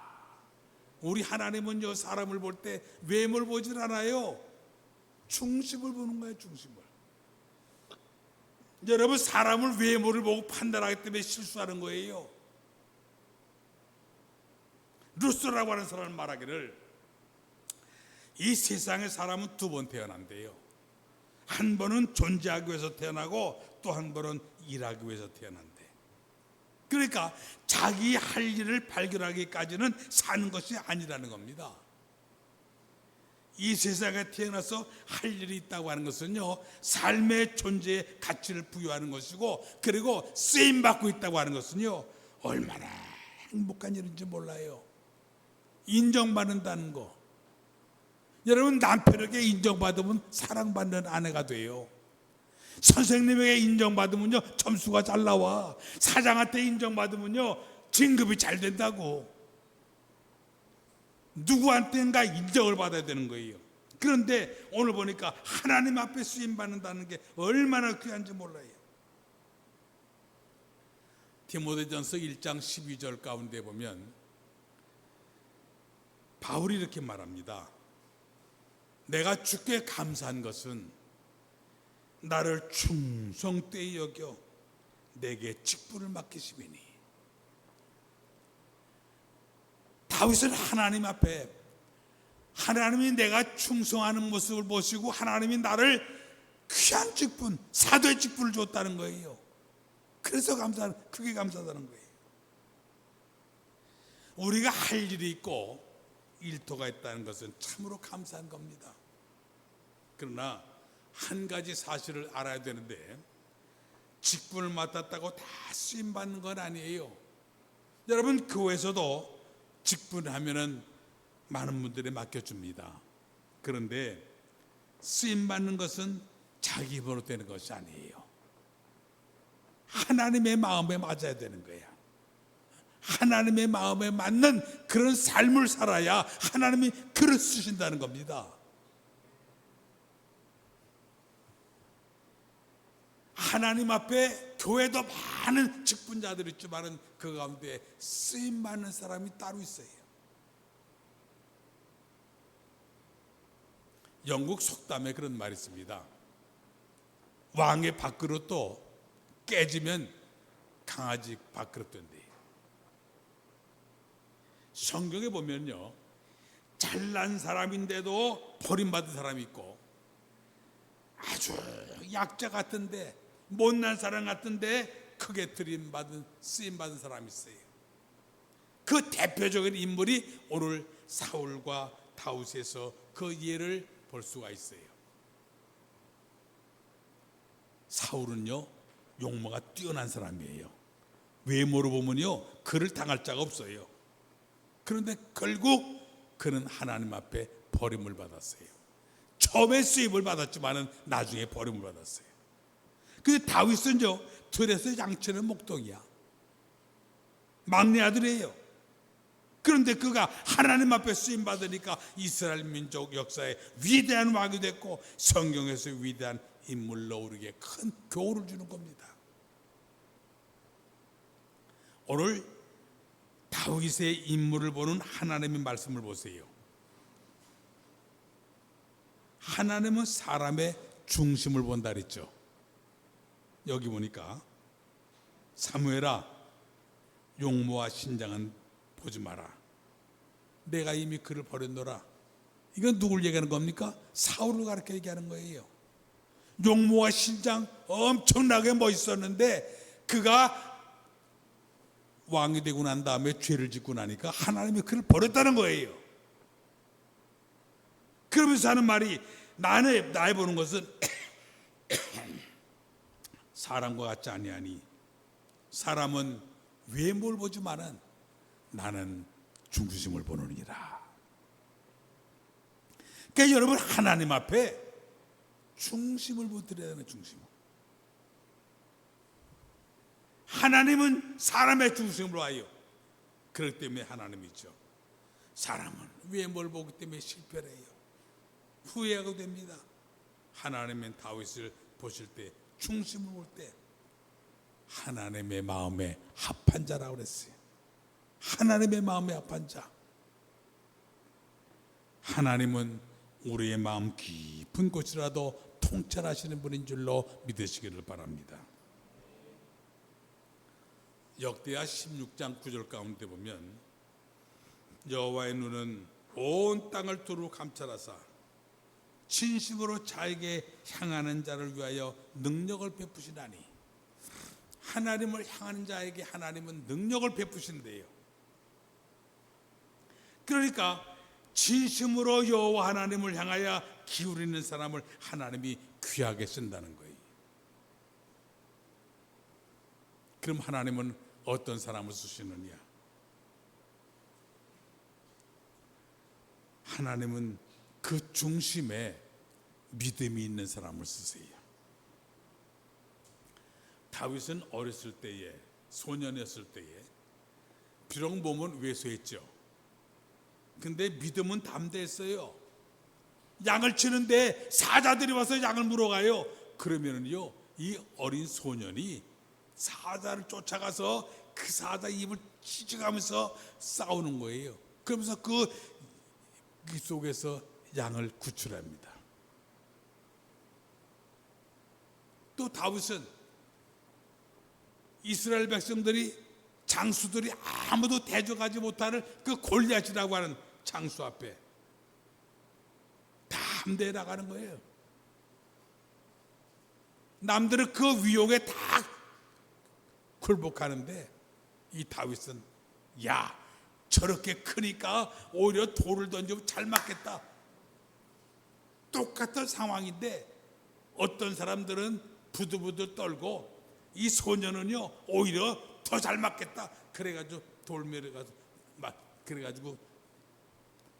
우리 하나님은요, 사람을 볼 때 외모를 보질 않아요. 중심을 보는 거예요. 중심을. 여러분, 사람을 외모를 보고 판단하기 때문에 실수하는 거예요. 루스라고 하는 사람은 말하기를, 이 세상의 사람은 2번 태어난대요. 한 번은 존재하기 위해서 태어나고 또 한 번은 일하기 위해서 태어난대. 그러니까 자기 할 일을 발견하기까지는 사는 것이 아니라는 겁니다. 이 세상에 태어나서 할 일이 있다고 하는 것은요, 삶의 존재에 가치를 부여하는 것이고, 그리고 쓰임 받고 있다고 하는 것은요, 얼마나 행복한 일인지 몰라요. 인정받는다는 거. 여러분, 남편에게 인정받으면 사랑받는 아내가 돼요. 선생님에게 인정받으면요, 점수가 잘 나와. 사장한테 인정받으면요, 진급이 잘 된다고. 누구한테인가 인정을 받아야 되는 거예요. 그런데 오늘 보니까 하나님 앞에 쓰임 받는다는 게 얼마나 귀한지 몰라요. 디모데전서 1장 12절 가운데 보면 바울이 이렇게 말합니다. 내가 주께 감사한 것은 나를 충성되이 여겨 내게 직분을 맡기심이니. 다윗은 하나님 앞에 하나님이 내가 충성하는 모습을 보시고 하나님이 나를 귀한 직분, 사도의 직분을 줬다는 거예요. 그래서 그게 감사하다는 거예요. 우리가 할 일이 있고 일터가 있다는 것은 참으로 감사한 겁니다. 그러나 한 가지 사실을 알아야 되는데, 직분을 맡았다고 다 쓰임받는 건 아니에요. 여러분, 교회에서도 직분하면은 많은 분들이 맡겨줍니다. 그런데 쓰임받는 것은 자기 힘으로 되는 것이 아니에요. 하나님의 마음에 맞아야 되는 거야. 하나님의 마음에 맞는 그런 삶을 살아야 하나님이 그를 쓰신다는 겁니다. 하나님 앞에 교회도 많은 직분자들이 있지만 그 가운데 쓰임 받는 사람이 따로 있어요. 영국 속담에 그런 말이 있습니다. 왕의 밥그릇도 깨지면 강아지 밥그릇 된대요. 성경에 보면요, 잘난 사람인데도 버림받은 사람이 있고, 아주 약자 같은데 못난 사람 같은데 크게 들임받은 쓰임받은 사람이 있어요. 그 대표적인 인물이 오늘 사울과 다윗에서 그 예를 볼 수가 있어요. 사울은요, 용모가 뛰어난 사람이에요. 외모로 보면요, 그를 당할 자가 없어요. 그런데 결국 그는 하나님 앞에 버림을 받았어요. 처음에 쓰임을 받았지만은 나중에 버림을 받았어요. 근데 다윗은요, 들에서 양치는 목동이야. 막내 아들이에요. 그런데 그가 하나님 앞에 쓰임 받으니까 이스라엘 민족 역사에 위대한 왕이 됐고 성경에서 위대한 인물로 오르게 큰 교훈을 주는 겁니다. 오늘 다윗의 인물을 보는 하나님의 말씀을 보세요. 하나님은 사람의 중심을 본다 그랬죠. 여기 보니까 사무엘아, 용모와 신장은 보지 마라. 내가 이미 그를 버렸노라. 이건 누굴 얘기하는 겁니까? 사울을 가르쳐 얘기하는 거예요. 용모와 신장 엄청나게 멋있었는데 그가 왕이 되고 난 다음에 죄를 짓고 나니까 하나님이 그를 버렸다는 거예요. 그러면서 하는 말이, 나의 보는 것은 사람과 같지 아니하니 사람은 외모를 보지만은 나는 중심을 보느니라. 그러니까 여러분, 하나님 앞에 중심을 보드려야 되는 중심. 하나님은 사람의 중심으로 와요. 그렇기 때문에 하나님이죠. 사람은 외모를 보기 때문에 실패를 해요. 후회하게 됩니다. 하나님은 다윗을 보실 때, 중심을 볼 때 하나님의 마음에 합한 자라고 그랬어요. 하나님의 마음에 합한 자. 하나님은 우리의 마음 깊은 곳이라도 통찰하시는 분인 줄로 믿으시기를 바랍니다. 역대하 16장 9절 가운데 보면 여호와의 눈은 온 땅을 두루 감찰하사 진심으로 자에게 향하는 자를 위하여 능력을 베푸시나니, 하나님을 향하는 자에게 하나님은 능력을 베푸신대요. 그러니까 진심으로 여호와 하나님을 향하여 기울이는 사람을 하나님이 귀하게 쓴다는 거예요. 그럼 하나님은 어떤 사람을 쓰시느냐? 하나님은 그 중심에 믿음이 있는 사람을 쓰세요. 다윗은 어렸을 때에, 소년이었을 때에 비록 몸은 왜소했죠. 근데 믿음은 담대했어요. 양을 치는데 사자들이 와서 양을 물어가요. 그러면은요, 이 어린 소년이 사자를 쫓아가서 그 사자 입을 찢어가면서 싸우는 거예요. 그러면서 그 속에서 양을 구출합니다. 또 다윗은 이스라엘 백성들이, 장수들이 아무도 대적하지 못하는 그 골리앗이라고 하는 장수 앞에 담대해 나가는 거예요. 남들은 그 위용에 다 굴복하는데 이 다윗은 야, 저렇게 크니까 오히려 돌을 던지면 잘 맞겠다. 똑같은 상황인데 어떤 사람들은 부들부들 떨고 이 소년은요 오히려 더 잘 맞겠다. 그래가지고 돌메에 가서 그래가지고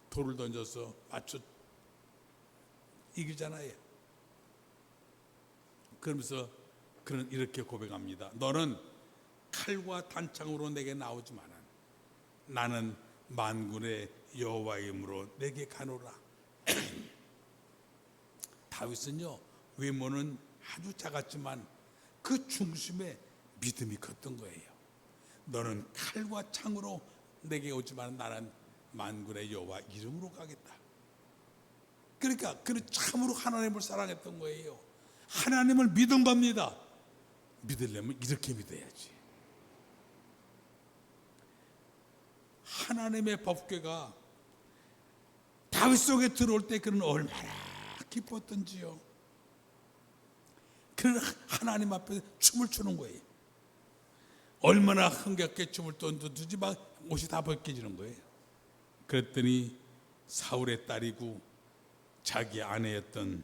돌을 던져서 맞춰 이기잖아요. 그러면서 그는 이렇게 고백합니다. 너는 칼과 단창으로 내게 나오지만 나는 만군의 여호와의 이름으로 내게 가노라. 다윗은요 외모는 아주 작았지만 그 중심에 믿음이 컸던 거예요. 너는 칼과 창으로 내게 오지만 나는 만군의 여호와 이름으로 가겠다. 그러니까 그는 참으로 하나님을 사랑했던 거예요. 하나님을 믿은 겁니다. 믿으려면 이렇게 믿어야지. 하나님의 법궤가 다윗 속에 들어올 때 그는 얼마나 기뻤던지요. 그는 하나님 앞에 춤을 추는 거예요. 얼마나 흥겹게 춤을 던져주지 막 옷이 다 벗겨지는 거예요. 그랬더니 사울의 딸이고 자기 아내였던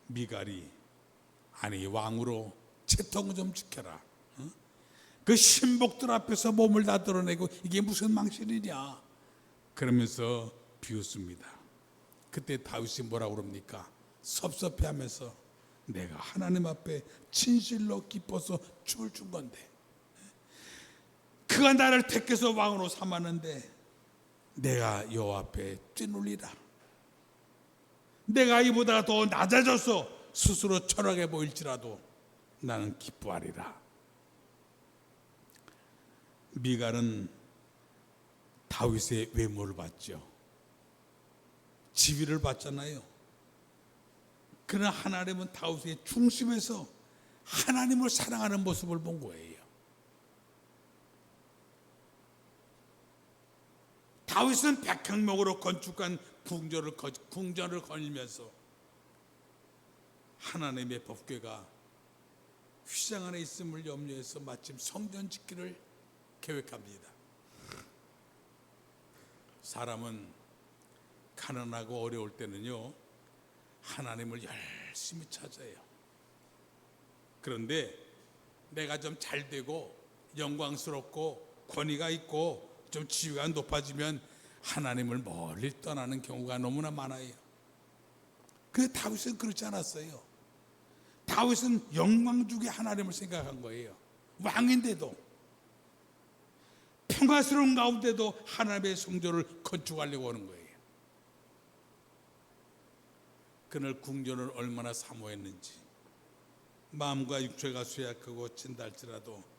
미갈이 아니 왕으로 채통 좀 지켜라. 그 신복들 앞에서 몸을 다 드러내고 이게 무슨 망신이냐 그러면서 비웃습니다. 그때 다윗이 뭐라고 그럽니까? 섭섭해하면서 내가 하나님 앞에 진실로 기뻐서 춤을 춘 건데 그가 나를 택해서 왕으로 삼았는데 내가 여호와 앞에 뛰놀리라. 내가 이보다 더 낮아져서 스스로 철학해 보일지라도 나는 기뻐하리라. 미갈은 다윗의 외모를 봤죠. 지위를 봤잖아요. 그러나 하나님은 다윗의 중심에서 하나님을 사랑하는 모습을 본 거예요. 다윗은 백향목으로 건축한 궁전을 거닐면서 하나님의 법궤가 휘장 안에 있음을 염려해서 마침 성전 짓기를 계획합니다. 사람은 가난하고 어려울 때는요 하나님을 열심히 찾아요. 그런데 내가 좀 잘되고 영광스럽고 권위가 있고 좀 지위가 높아지면 하나님을 멀리 떠나는 경우가 너무나 많아요. 그런데 다윗은 그렇지 않았어요. 다윗은 영광 중에 하나님을 생각한 거예요. 왕인데도 평화스러운 가운데도 하나님의 성전을 건축하려고 하는 거예요. 그날 궁전을 얼마나 사모했는지 마음과 육체가 쇠약하고 진달지라도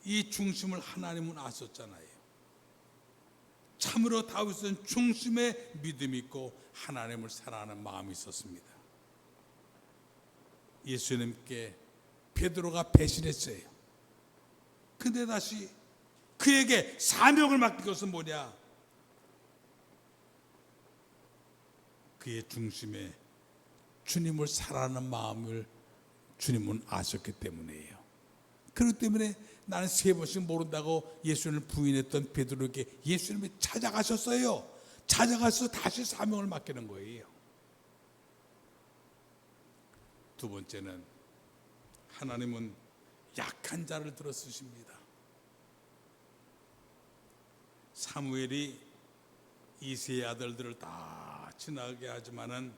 이 중심을 하나님은 아셨잖아요. 참으로 다윗은 중심에 믿음이 있고 하나님을 사랑하는 마음이 있었습니다. 예수님께 베드로가 배신했어요. 근데 다시 그에게 사명을 맡긴 것은 뭐냐? 그의 중심에 주님을 사랑하는 마음을 주님은 아셨기 때문이에요. 그렇기 때문에 나는 3번씩 모른다고 예수님을 부인했던 베드로에게 예수님이 찾아가셨어요. 찾아가서 다시 사명을 맡기는 거예요. 두 번째는 하나님은 약한 자를 들어 쓰십니다. 사무엘이 이새의 아들들을 다 지나가게 하지만은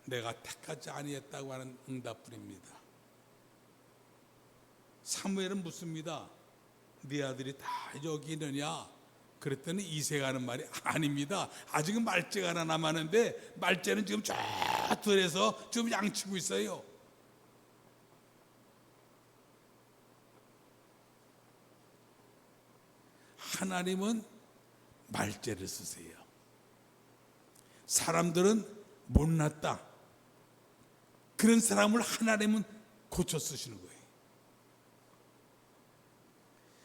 내가 택하지 아니했다고 하는 응답뿐입니다. 사무엘은 묻습니다. 네 아들이 다 여기 있느냐? 그랬더니 이새가 하는 말이 아닙니다. 아직은 말째가 하나 남았는데 말째는 지금 저 들에서 지금 양치고 있어요. 하나님은 말째를 쓰세요. 사람들은 못났다. 그런 사람을 하나님은 고쳐 쓰시는 거예요.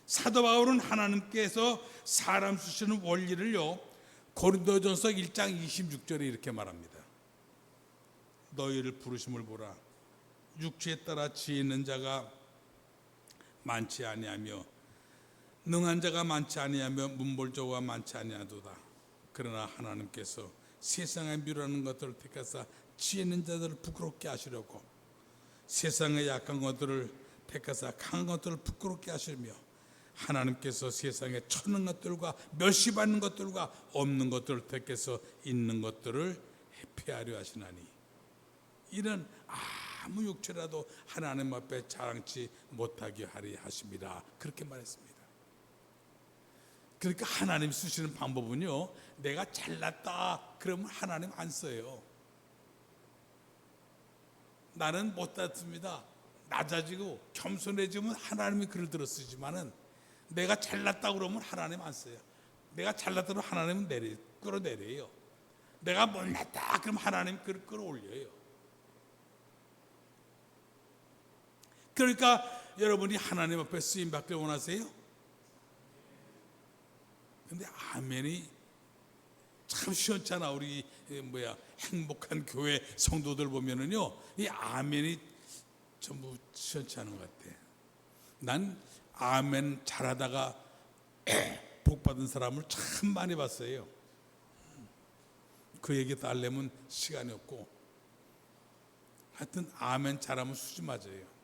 사도 바울은 하나님께서 사람 쓰시는 원리를요, 고린도전서 1장 26절에 이렇게 말합니다. 너희를 부르심을 보라. 육체에 따라 지혜 있는 자가 많지 아니하며 능한 자가 많지 아니하며 문벌저가 많지 아니하도다. 그러나 하나님께서 세상에 미루는 것들을 택하사 지혜 있는 자들을 부끄럽게 하시려고 세상의 약한 것들을 택하사 강한 것들을 부끄럽게 하시며 하나님께서 세상에 천한 것들과 멸시받는 것들과 없는 것들을 택해서 있는 것들을 회피하려 하시나니 이는 아무 육체라도 하나님 앞에 자랑치 못하게 하리 하십니다. 그렇게 말했습니다. 그러니까 하나님 쓰시는 방법은요, 내가 잘났다 그러면 하나님 안 써요. 나는 못났습니다. 낮아지고 겸손해지면 하나님이 글을 들어 쓰지만은 내가 잘났다 그러면 하나님 안 써요. 내가 잘났다 그러면 하나님은 끌어내려요. 내가 못났다 그러면 하나님 글을 끌어올려요. 그러니까 여러분이 하나님 앞에 쓰임 받길 원하세요? 근데 아멘이 참 시원찮아. 우리 행복한 교회 성도들 보면은요, 이 아멘이 전부 시원치 않은 것 같아. 난 아멘 잘하다가 복 받은 사람을 참 많이 봤어요. 그 얘기 다 하려면 시간이 없고, 하여튼 아멘 잘하면 수지 맞아요.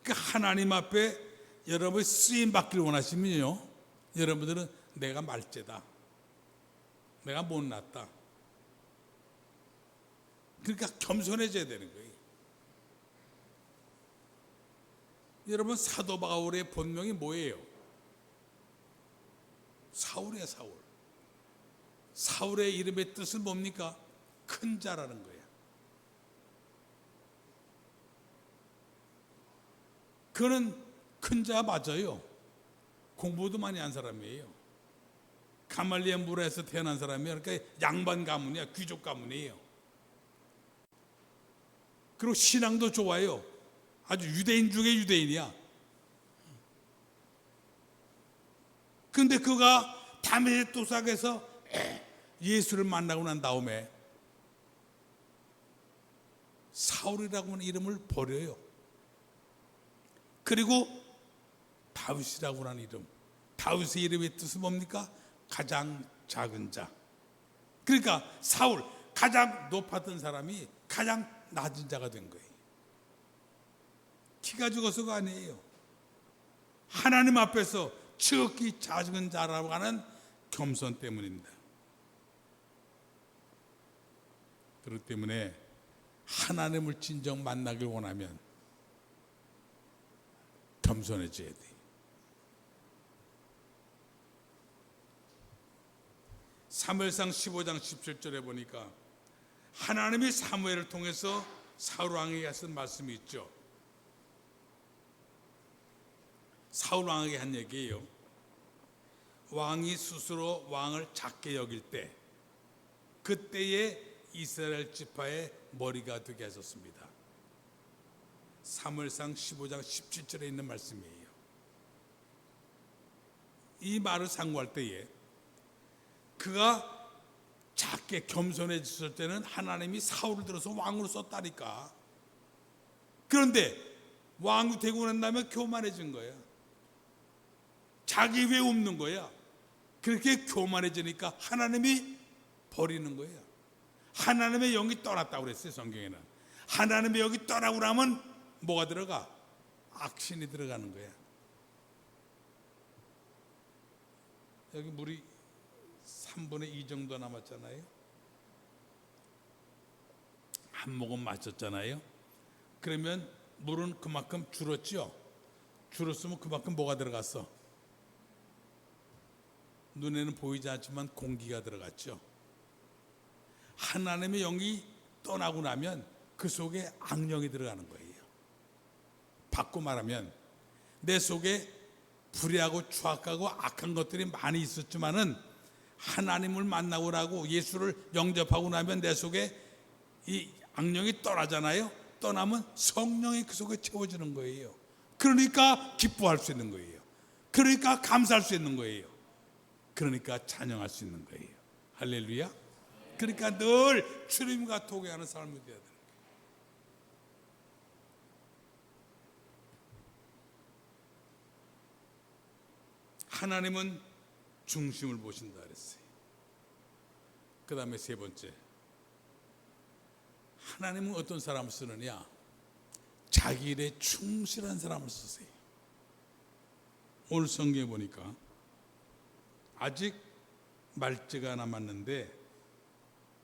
그 하나님 앞에 여러분이 쓰임 받기를 원하시면요, 여러분들은 내가 말죄다, 내가 못났다, 그러니까 겸손해져야 되는 거예요. 여러분, 사도 바울의 본명이 뭐예요? 사울이에요. 사울. 사울의 이름의 뜻은 뭡니까? 큰 자라는 거예요. 그는 큰 자 맞아요. 공부도 많이 한 사람이에요. 가말리엘 무라에서 태어난 사람이에요. 그러니까 양반 가문이야. 귀족 가문이에요. 그리고 신앙도 좋아요. 아주 유대인 중에 유대인이야. 근데 그가 다메섹 도상에서 예수를 만나고 난 다음에 사울이라고 하는 이름을 버려요. 그리고 다윗이라고 하는 이름, 다윗의 이름의 뜻은 뭡니까? 가장 작은 자. 그러니까 사울, 가장 높았던 사람이 가장 낮은 자가 된 거예요. 키가 죽어서가 아니에요. 하나님 앞에서 지극히 작은 자라고 하는 겸손 때문입니다. 그렇기 때문에 하나님을 진정 만나길 원하면 겸손해져야 돼. 사무엘상 15장 17절에 보니까 하나님이 사무엘을 통해서 사울 왕에게 하신 말씀이 있죠. 사울 왕에게 한 얘기예요. 왕이 스스로 왕을 작게 여길 때, 그때에 이스라엘 지파의 머리가 되게 하셨습니다. 사무엘상 15장 17절에 있는 말씀이에요. 이 말을 상고할 때에 그가 작게 겸손해졌을 때는 하나님이 사울을 들어서 왕으로 썼다니까. 그런데 왕이 되고 난 다음에 교만해진 거예요. 자기 왜 없는 거야? 그렇게 교만해지니까 하나님이 버리는 거예요. 하나님의 영이 떠났다고 그랬어요. 성경에는. 하나님의 영이 떠나고 나면 뭐가 들어가? 악신이 들어가는 거야. 여기 물이 3분의 2 정도 남았잖아요. 한 모금 마셨잖아요. 그러면 물은 그만큼 줄었죠. 줄었으면 그만큼 뭐가 들어갔어? 눈에는 보이지 않지만 공기가 들어갔죠. 하나님의 영이 떠나고 나면 그 속에 악령이 들어가는 거예요. 바꿔 말하면 내 속에 불의하고 추악하고 악한 것들이 많이 있었지만은 하나님을 만나고 나고 예수를 영접하고 나면 내 속에 이 악령이 떠나잖아요. 떠나면 성령이 그 속에 채워지는 거예요. 그러니까 기뻐할 수 있는 거예요. 그러니까 감사할 수 있는 거예요. 그러니까 찬양할 수 있는 거예요. 할렐루야. 그러니까 늘 주님과 동행하는 삶이 되어야 돼요. 하나님은 중심을 보신다 그랬어요. 그 다음에 세 번째, 하나님은 어떤 사람을 쓰느냐? 자기 일에 충실한 사람을 쓰세요. 오늘 성경에 보니까 아직 말째가 남았는데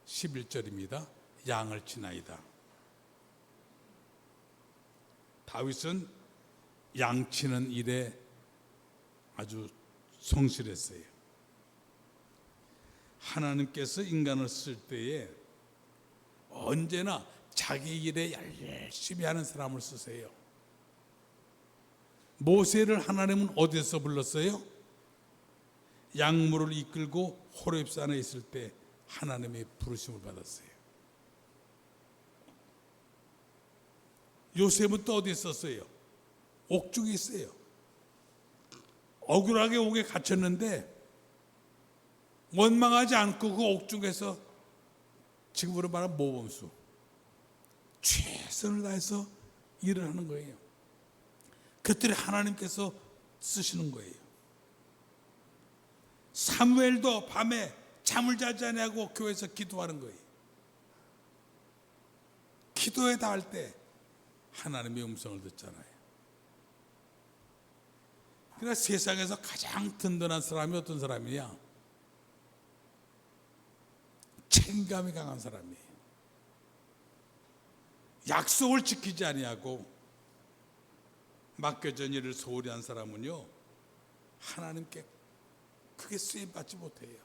11절입니다. 양을 치나이다. 다윗은 양 치는 일에 아주 성실했어요. 하나님께서 인간을 쓸 때에 언제나 자기 일에 열심히 하는 사람을 쓰세요. 모세를 하나님은 어디서 불렀어요? 양무를 이끌고 호렙산에 있을 때 하나님의 부르심을 받았어요. 요셉은 또 어디 있었어요? 옥중에 있어요. 억울하게 옥에 갇혔는데 원망하지 않고 그 옥중에서 지금으로 말하면 모범수 최선을 다해서 일을 하는 거예요. 그들이 하나님께서 쓰시는 거예요. 사무엘도 밤에 잠을 자지 않고 교회에서 기도하는 거예요. 기도에 닿을 때 하나님의 음성을 듣잖아요. 그러니까 세상에서 가장 든든한 사람이 어떤 사람이냐? 책임감이 강한 사람이에요. 약속을 지키지 아니하고 맡겨진 일을 소홀히 한 사람은요, 하나님께 크게 쓰임받지 못해요.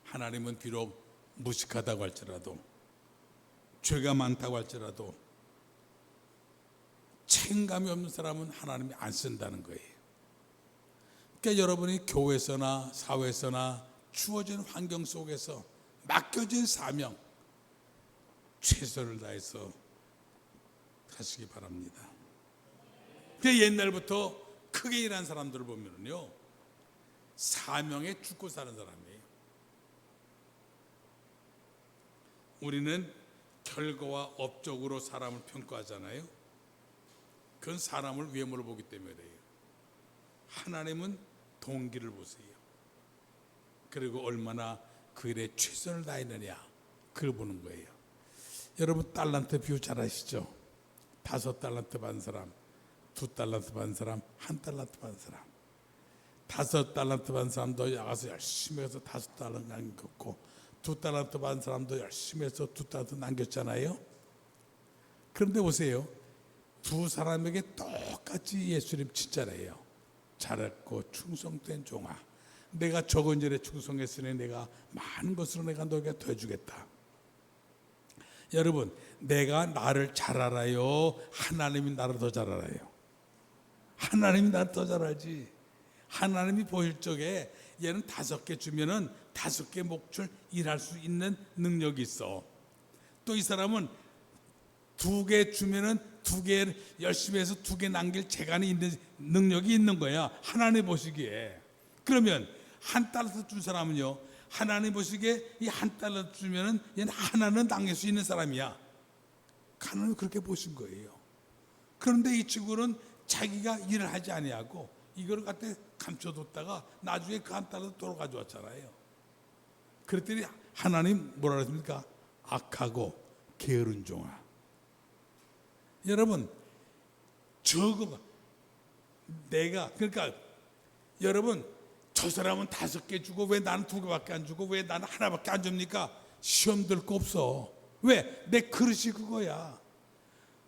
하나님은 비록 무식하다고 할지라도, 죄가 많다고 할지라도 책임감이 없는 사람은 하나님이 안 쓴다는 거예요. 그러니까 여러분이 교회에서나 사회에서나 주어진 환경 속에서 맡겨진 사명 최선을 다해서 하시기 바랍니다. 그 옛날부터 크게 일한 사람들을 보면요, 사명에 죽고 사는 사람이에요. 우리는 결과와 업적으로 사람을 평가하잖아요. 그건 사람을 외모를 보기 때문이에요. 하나님은 동기를 보세요. 그리고 얼마나 그 일에 최선을 다했느냐, 그걸 보는 거예요. 여러분 달란트 비유 잘 아시죠? 5달란트 받은 사람, 2달란트 받은 사람, 1달란트 받은 사람. 5달란트 받은 사람도 나가서 열심히 해서 5달란트 남겼고, 2달란트 받은 사람도 열심히 해서 2달란트 남겼잖아요. 그런데 보세요, 두 사람에게 똑같이 예수님 칭찬해요. 잘했고 충성된 종아, 내가 적은 일에 충성했으니 내가 많은 것으로 내가 너에게 더해주겠다. 여러분, 내가 나를 잘 알아요? 하나님이 나를 더 잘 알아요? 하나님이 나를 더 잘 알지. 하나님이 보일 적에 얘는 5개 주면은 5개 몫을 일할 수 있는 능력이 있어. 또 이 사람은 2개 주면은 2개 열심히 해서 2개 남길 재간이 있는 능력이 있는 거야, 하나님 보시기에. 그러면 1달러 준 사람은요, 하나님 보시기에 이 1달러 주면은 얘는 하나는 남길 수 있는 사람이야. 하나님 그렇게 보신 거예요. 그런데 이 친구는 자기가 일을 하지 아니하고 이걸 갖다 감춰뒀다가 나중에 그 한 달을 또 가져왔잖아요. 그랬더니 하나님 뭐라 그랬습니까? 악하고 게으른 종아. 여러분 저거 내가 그러니까 여러분 저 사람은 5개 주고 왜 나는 2개밖에 안 주고 왜 나는 하나밖에 안 줍니까? 시험 들 거 없어. 왜? 내 그릇이 그거야.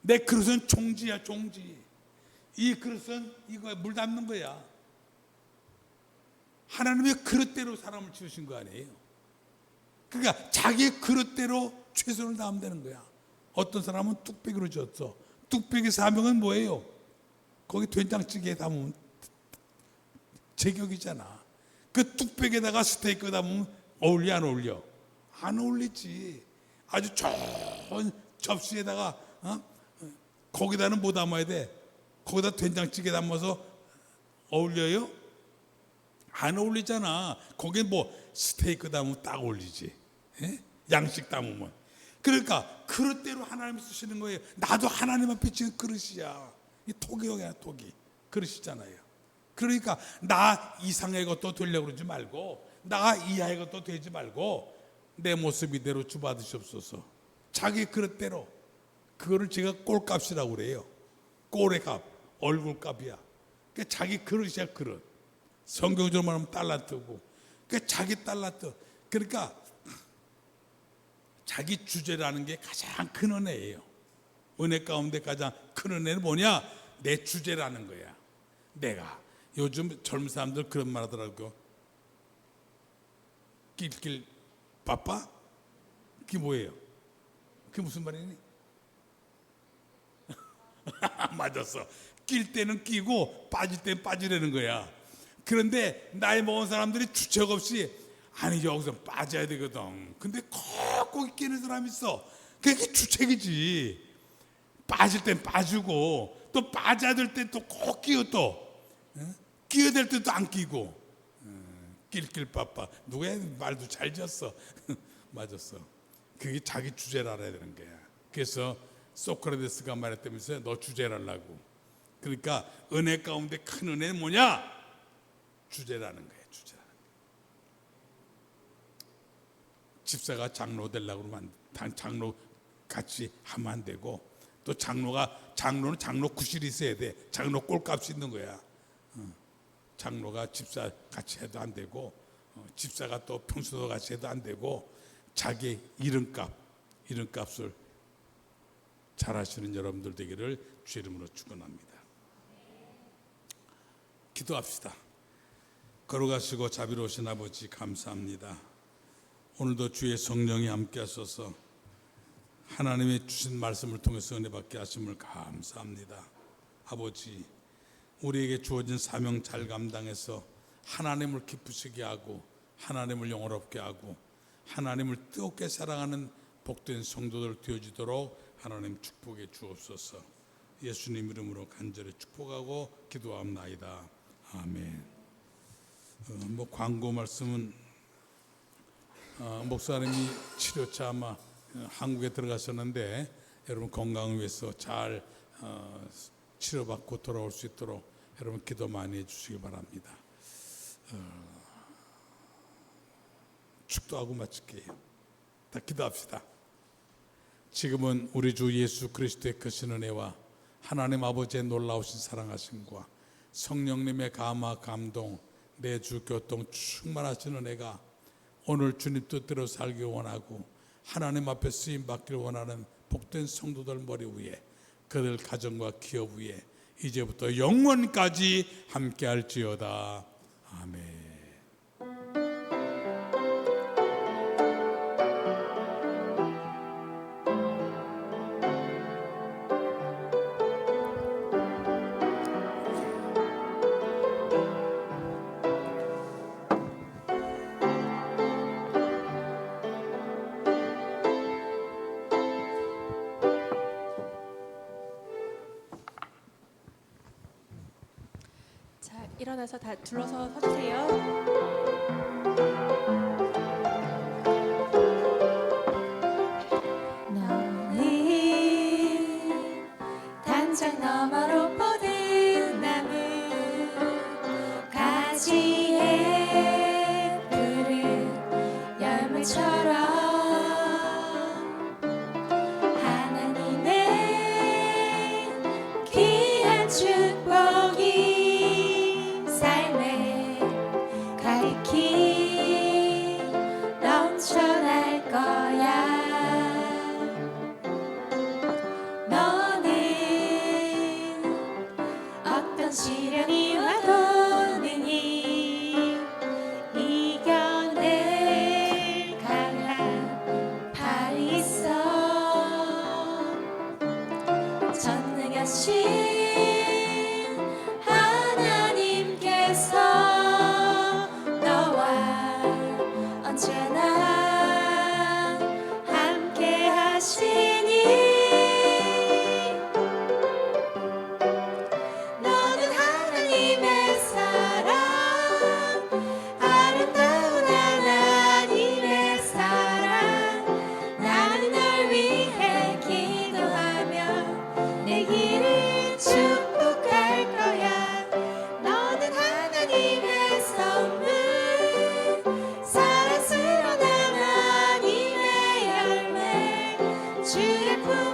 내 그릇은 종지야, 종지. 이 그릇은 이거야, 물 담는 거야. 하나님의 그릇대로 사람을 지으신 거 아니에요. 그러니까 자기 그릇대로 최선을 다하면 되는 거야. 어떤 사람은 뚝배기로 졌어. 뚝배기 사명은 뭐예요? 거기 된장찌개에 담으면 제격이잖아. 그 뚝배기에다가 스테이크 담으면 어울려 안 어울려? 안 어울리지. 아주 좋은 접시에다가 거기다는 뭐 담아야 돼? 거기다 된장찌개 담아서 어울려요? 안 어울리잖아. 거기에 뭐 스테이크 담으면 딱 어울리지. 예? 양식 담으면. 그러니까 그릇대로 하나님 쓰시는 거예요. 나도 하나님 앞에 지은 그릇이야. 이 톡이야, 톡이. 그릇이잖아요. 그러니까 나 이상의 것도 되려고 그러지 말고 나 이하의 것도 되지 말고 내 모습 이대로 주받으시옵소서. 자기 그릇대로. 그거를 제가 꼴값이라고 그래요. 꼴의 값, 얼굴값이야. 그러니까 자기 그릇이야, 그릇. 성경적으로 말하면 달란트고. 그러니까 자기 달란트. 그러니까 자기 주제라는 게 가장 큰 은혜예요. 은혜 가운데 가장 큰 은혜는 뭐냐? 내 주제라는 거야. 내가 요즘 젊은 사람들 그런 말 하더라고요. 낄낄 바빠? 그게 뭐예요? 그게 무슨 말이니? 맞았어. 낄 때는 끼고 빠질 때는 빠지라는 거야. 그런데 나이 먹은 사람들이 주책 없이 아니 여기서 빠져야 되거든. 근데 거기 끼는 사람이 있어. 그게 주책이지. 빠질 땐 빠지고 또 빠져야 될 땐 또 꼭 끼어 또 끼어야 될 때도 안 끼고 낄낄 빠빠. 누가 말도 잘 지었어. 맞았어. 그게 자기 주제를 알아야 되는 거야. 그래서 소크라테스가 말했다면서요. 너 주제라려고. 그러니까 은혜 가운데 큰 은혜는 뭐냐? 주제라는 거예요. 주제라는 거예요. 집사가 장로 되려고 그러면 장로 같이 하면 안 되고 또 장로는 장로 구실이 있어야 돼. 장로 꼴값이 있는 거야. 장로가 집사 같이 해도 안 되고 집사가 또 평소도 같이 해도 안 되고 자기 이름값을 잘 하시는 여러분들 되기를 주의 이름으로 축원합니다. 기도합시다. 걸어가시고 자비로우신 아버지 감사합니다. 오늘도 주의 성령이 함께 하셔서 하나님의 주신 말씀을 통해서 은혜 받게 하심을 감사합니다. 아버지, 우리에게 주어진 사명 잘 감당해서 하나님을 기쁘시게 하고 하나님을 영원롭게 하고 하나님을 뜨겁게 사랑하는 복된 성도들 되어지도록 하나님 축복해 주옵소서. 예수님 이름으로 간절히 축복하고 기도합나이다. 아멘. 광고 말씀은 목사님이 치료차 아마 한국에 들어가셨는데 여러분 건강을 위해서 잘 치료받고 돌아올 수 있도록 여러분 기도 많이 해주시기 바랍니다. 축도하고 마칠게요. 다 기도합시다. 지금은 우리 주 예수 그리스도의 크신 은혜와 하나님 아버지의 놀라우신 사랑하심과 성령님의 감화 감동 내주 교통 충만하신 은혜가 오늘 주님 뜻대로 살기 원하고 하나님 앞에 쓰임 받기를 원하는 복된 성도들 머리 위에 그들 가정과 기업 위에 이제부터 영원까지 함께 할지어다. 아멘. 자, 일어나서 다 둘러서 서주세요. 너희 단장 너머로 모든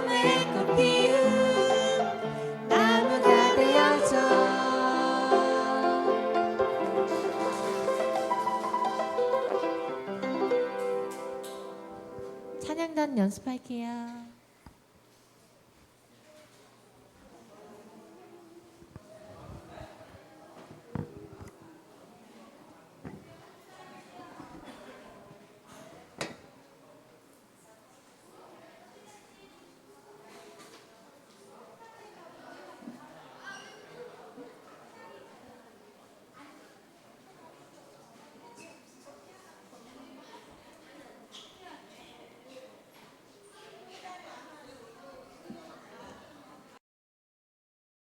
마음에 꽃 피운 나무가 되어줘. 찬양단 연습할게요.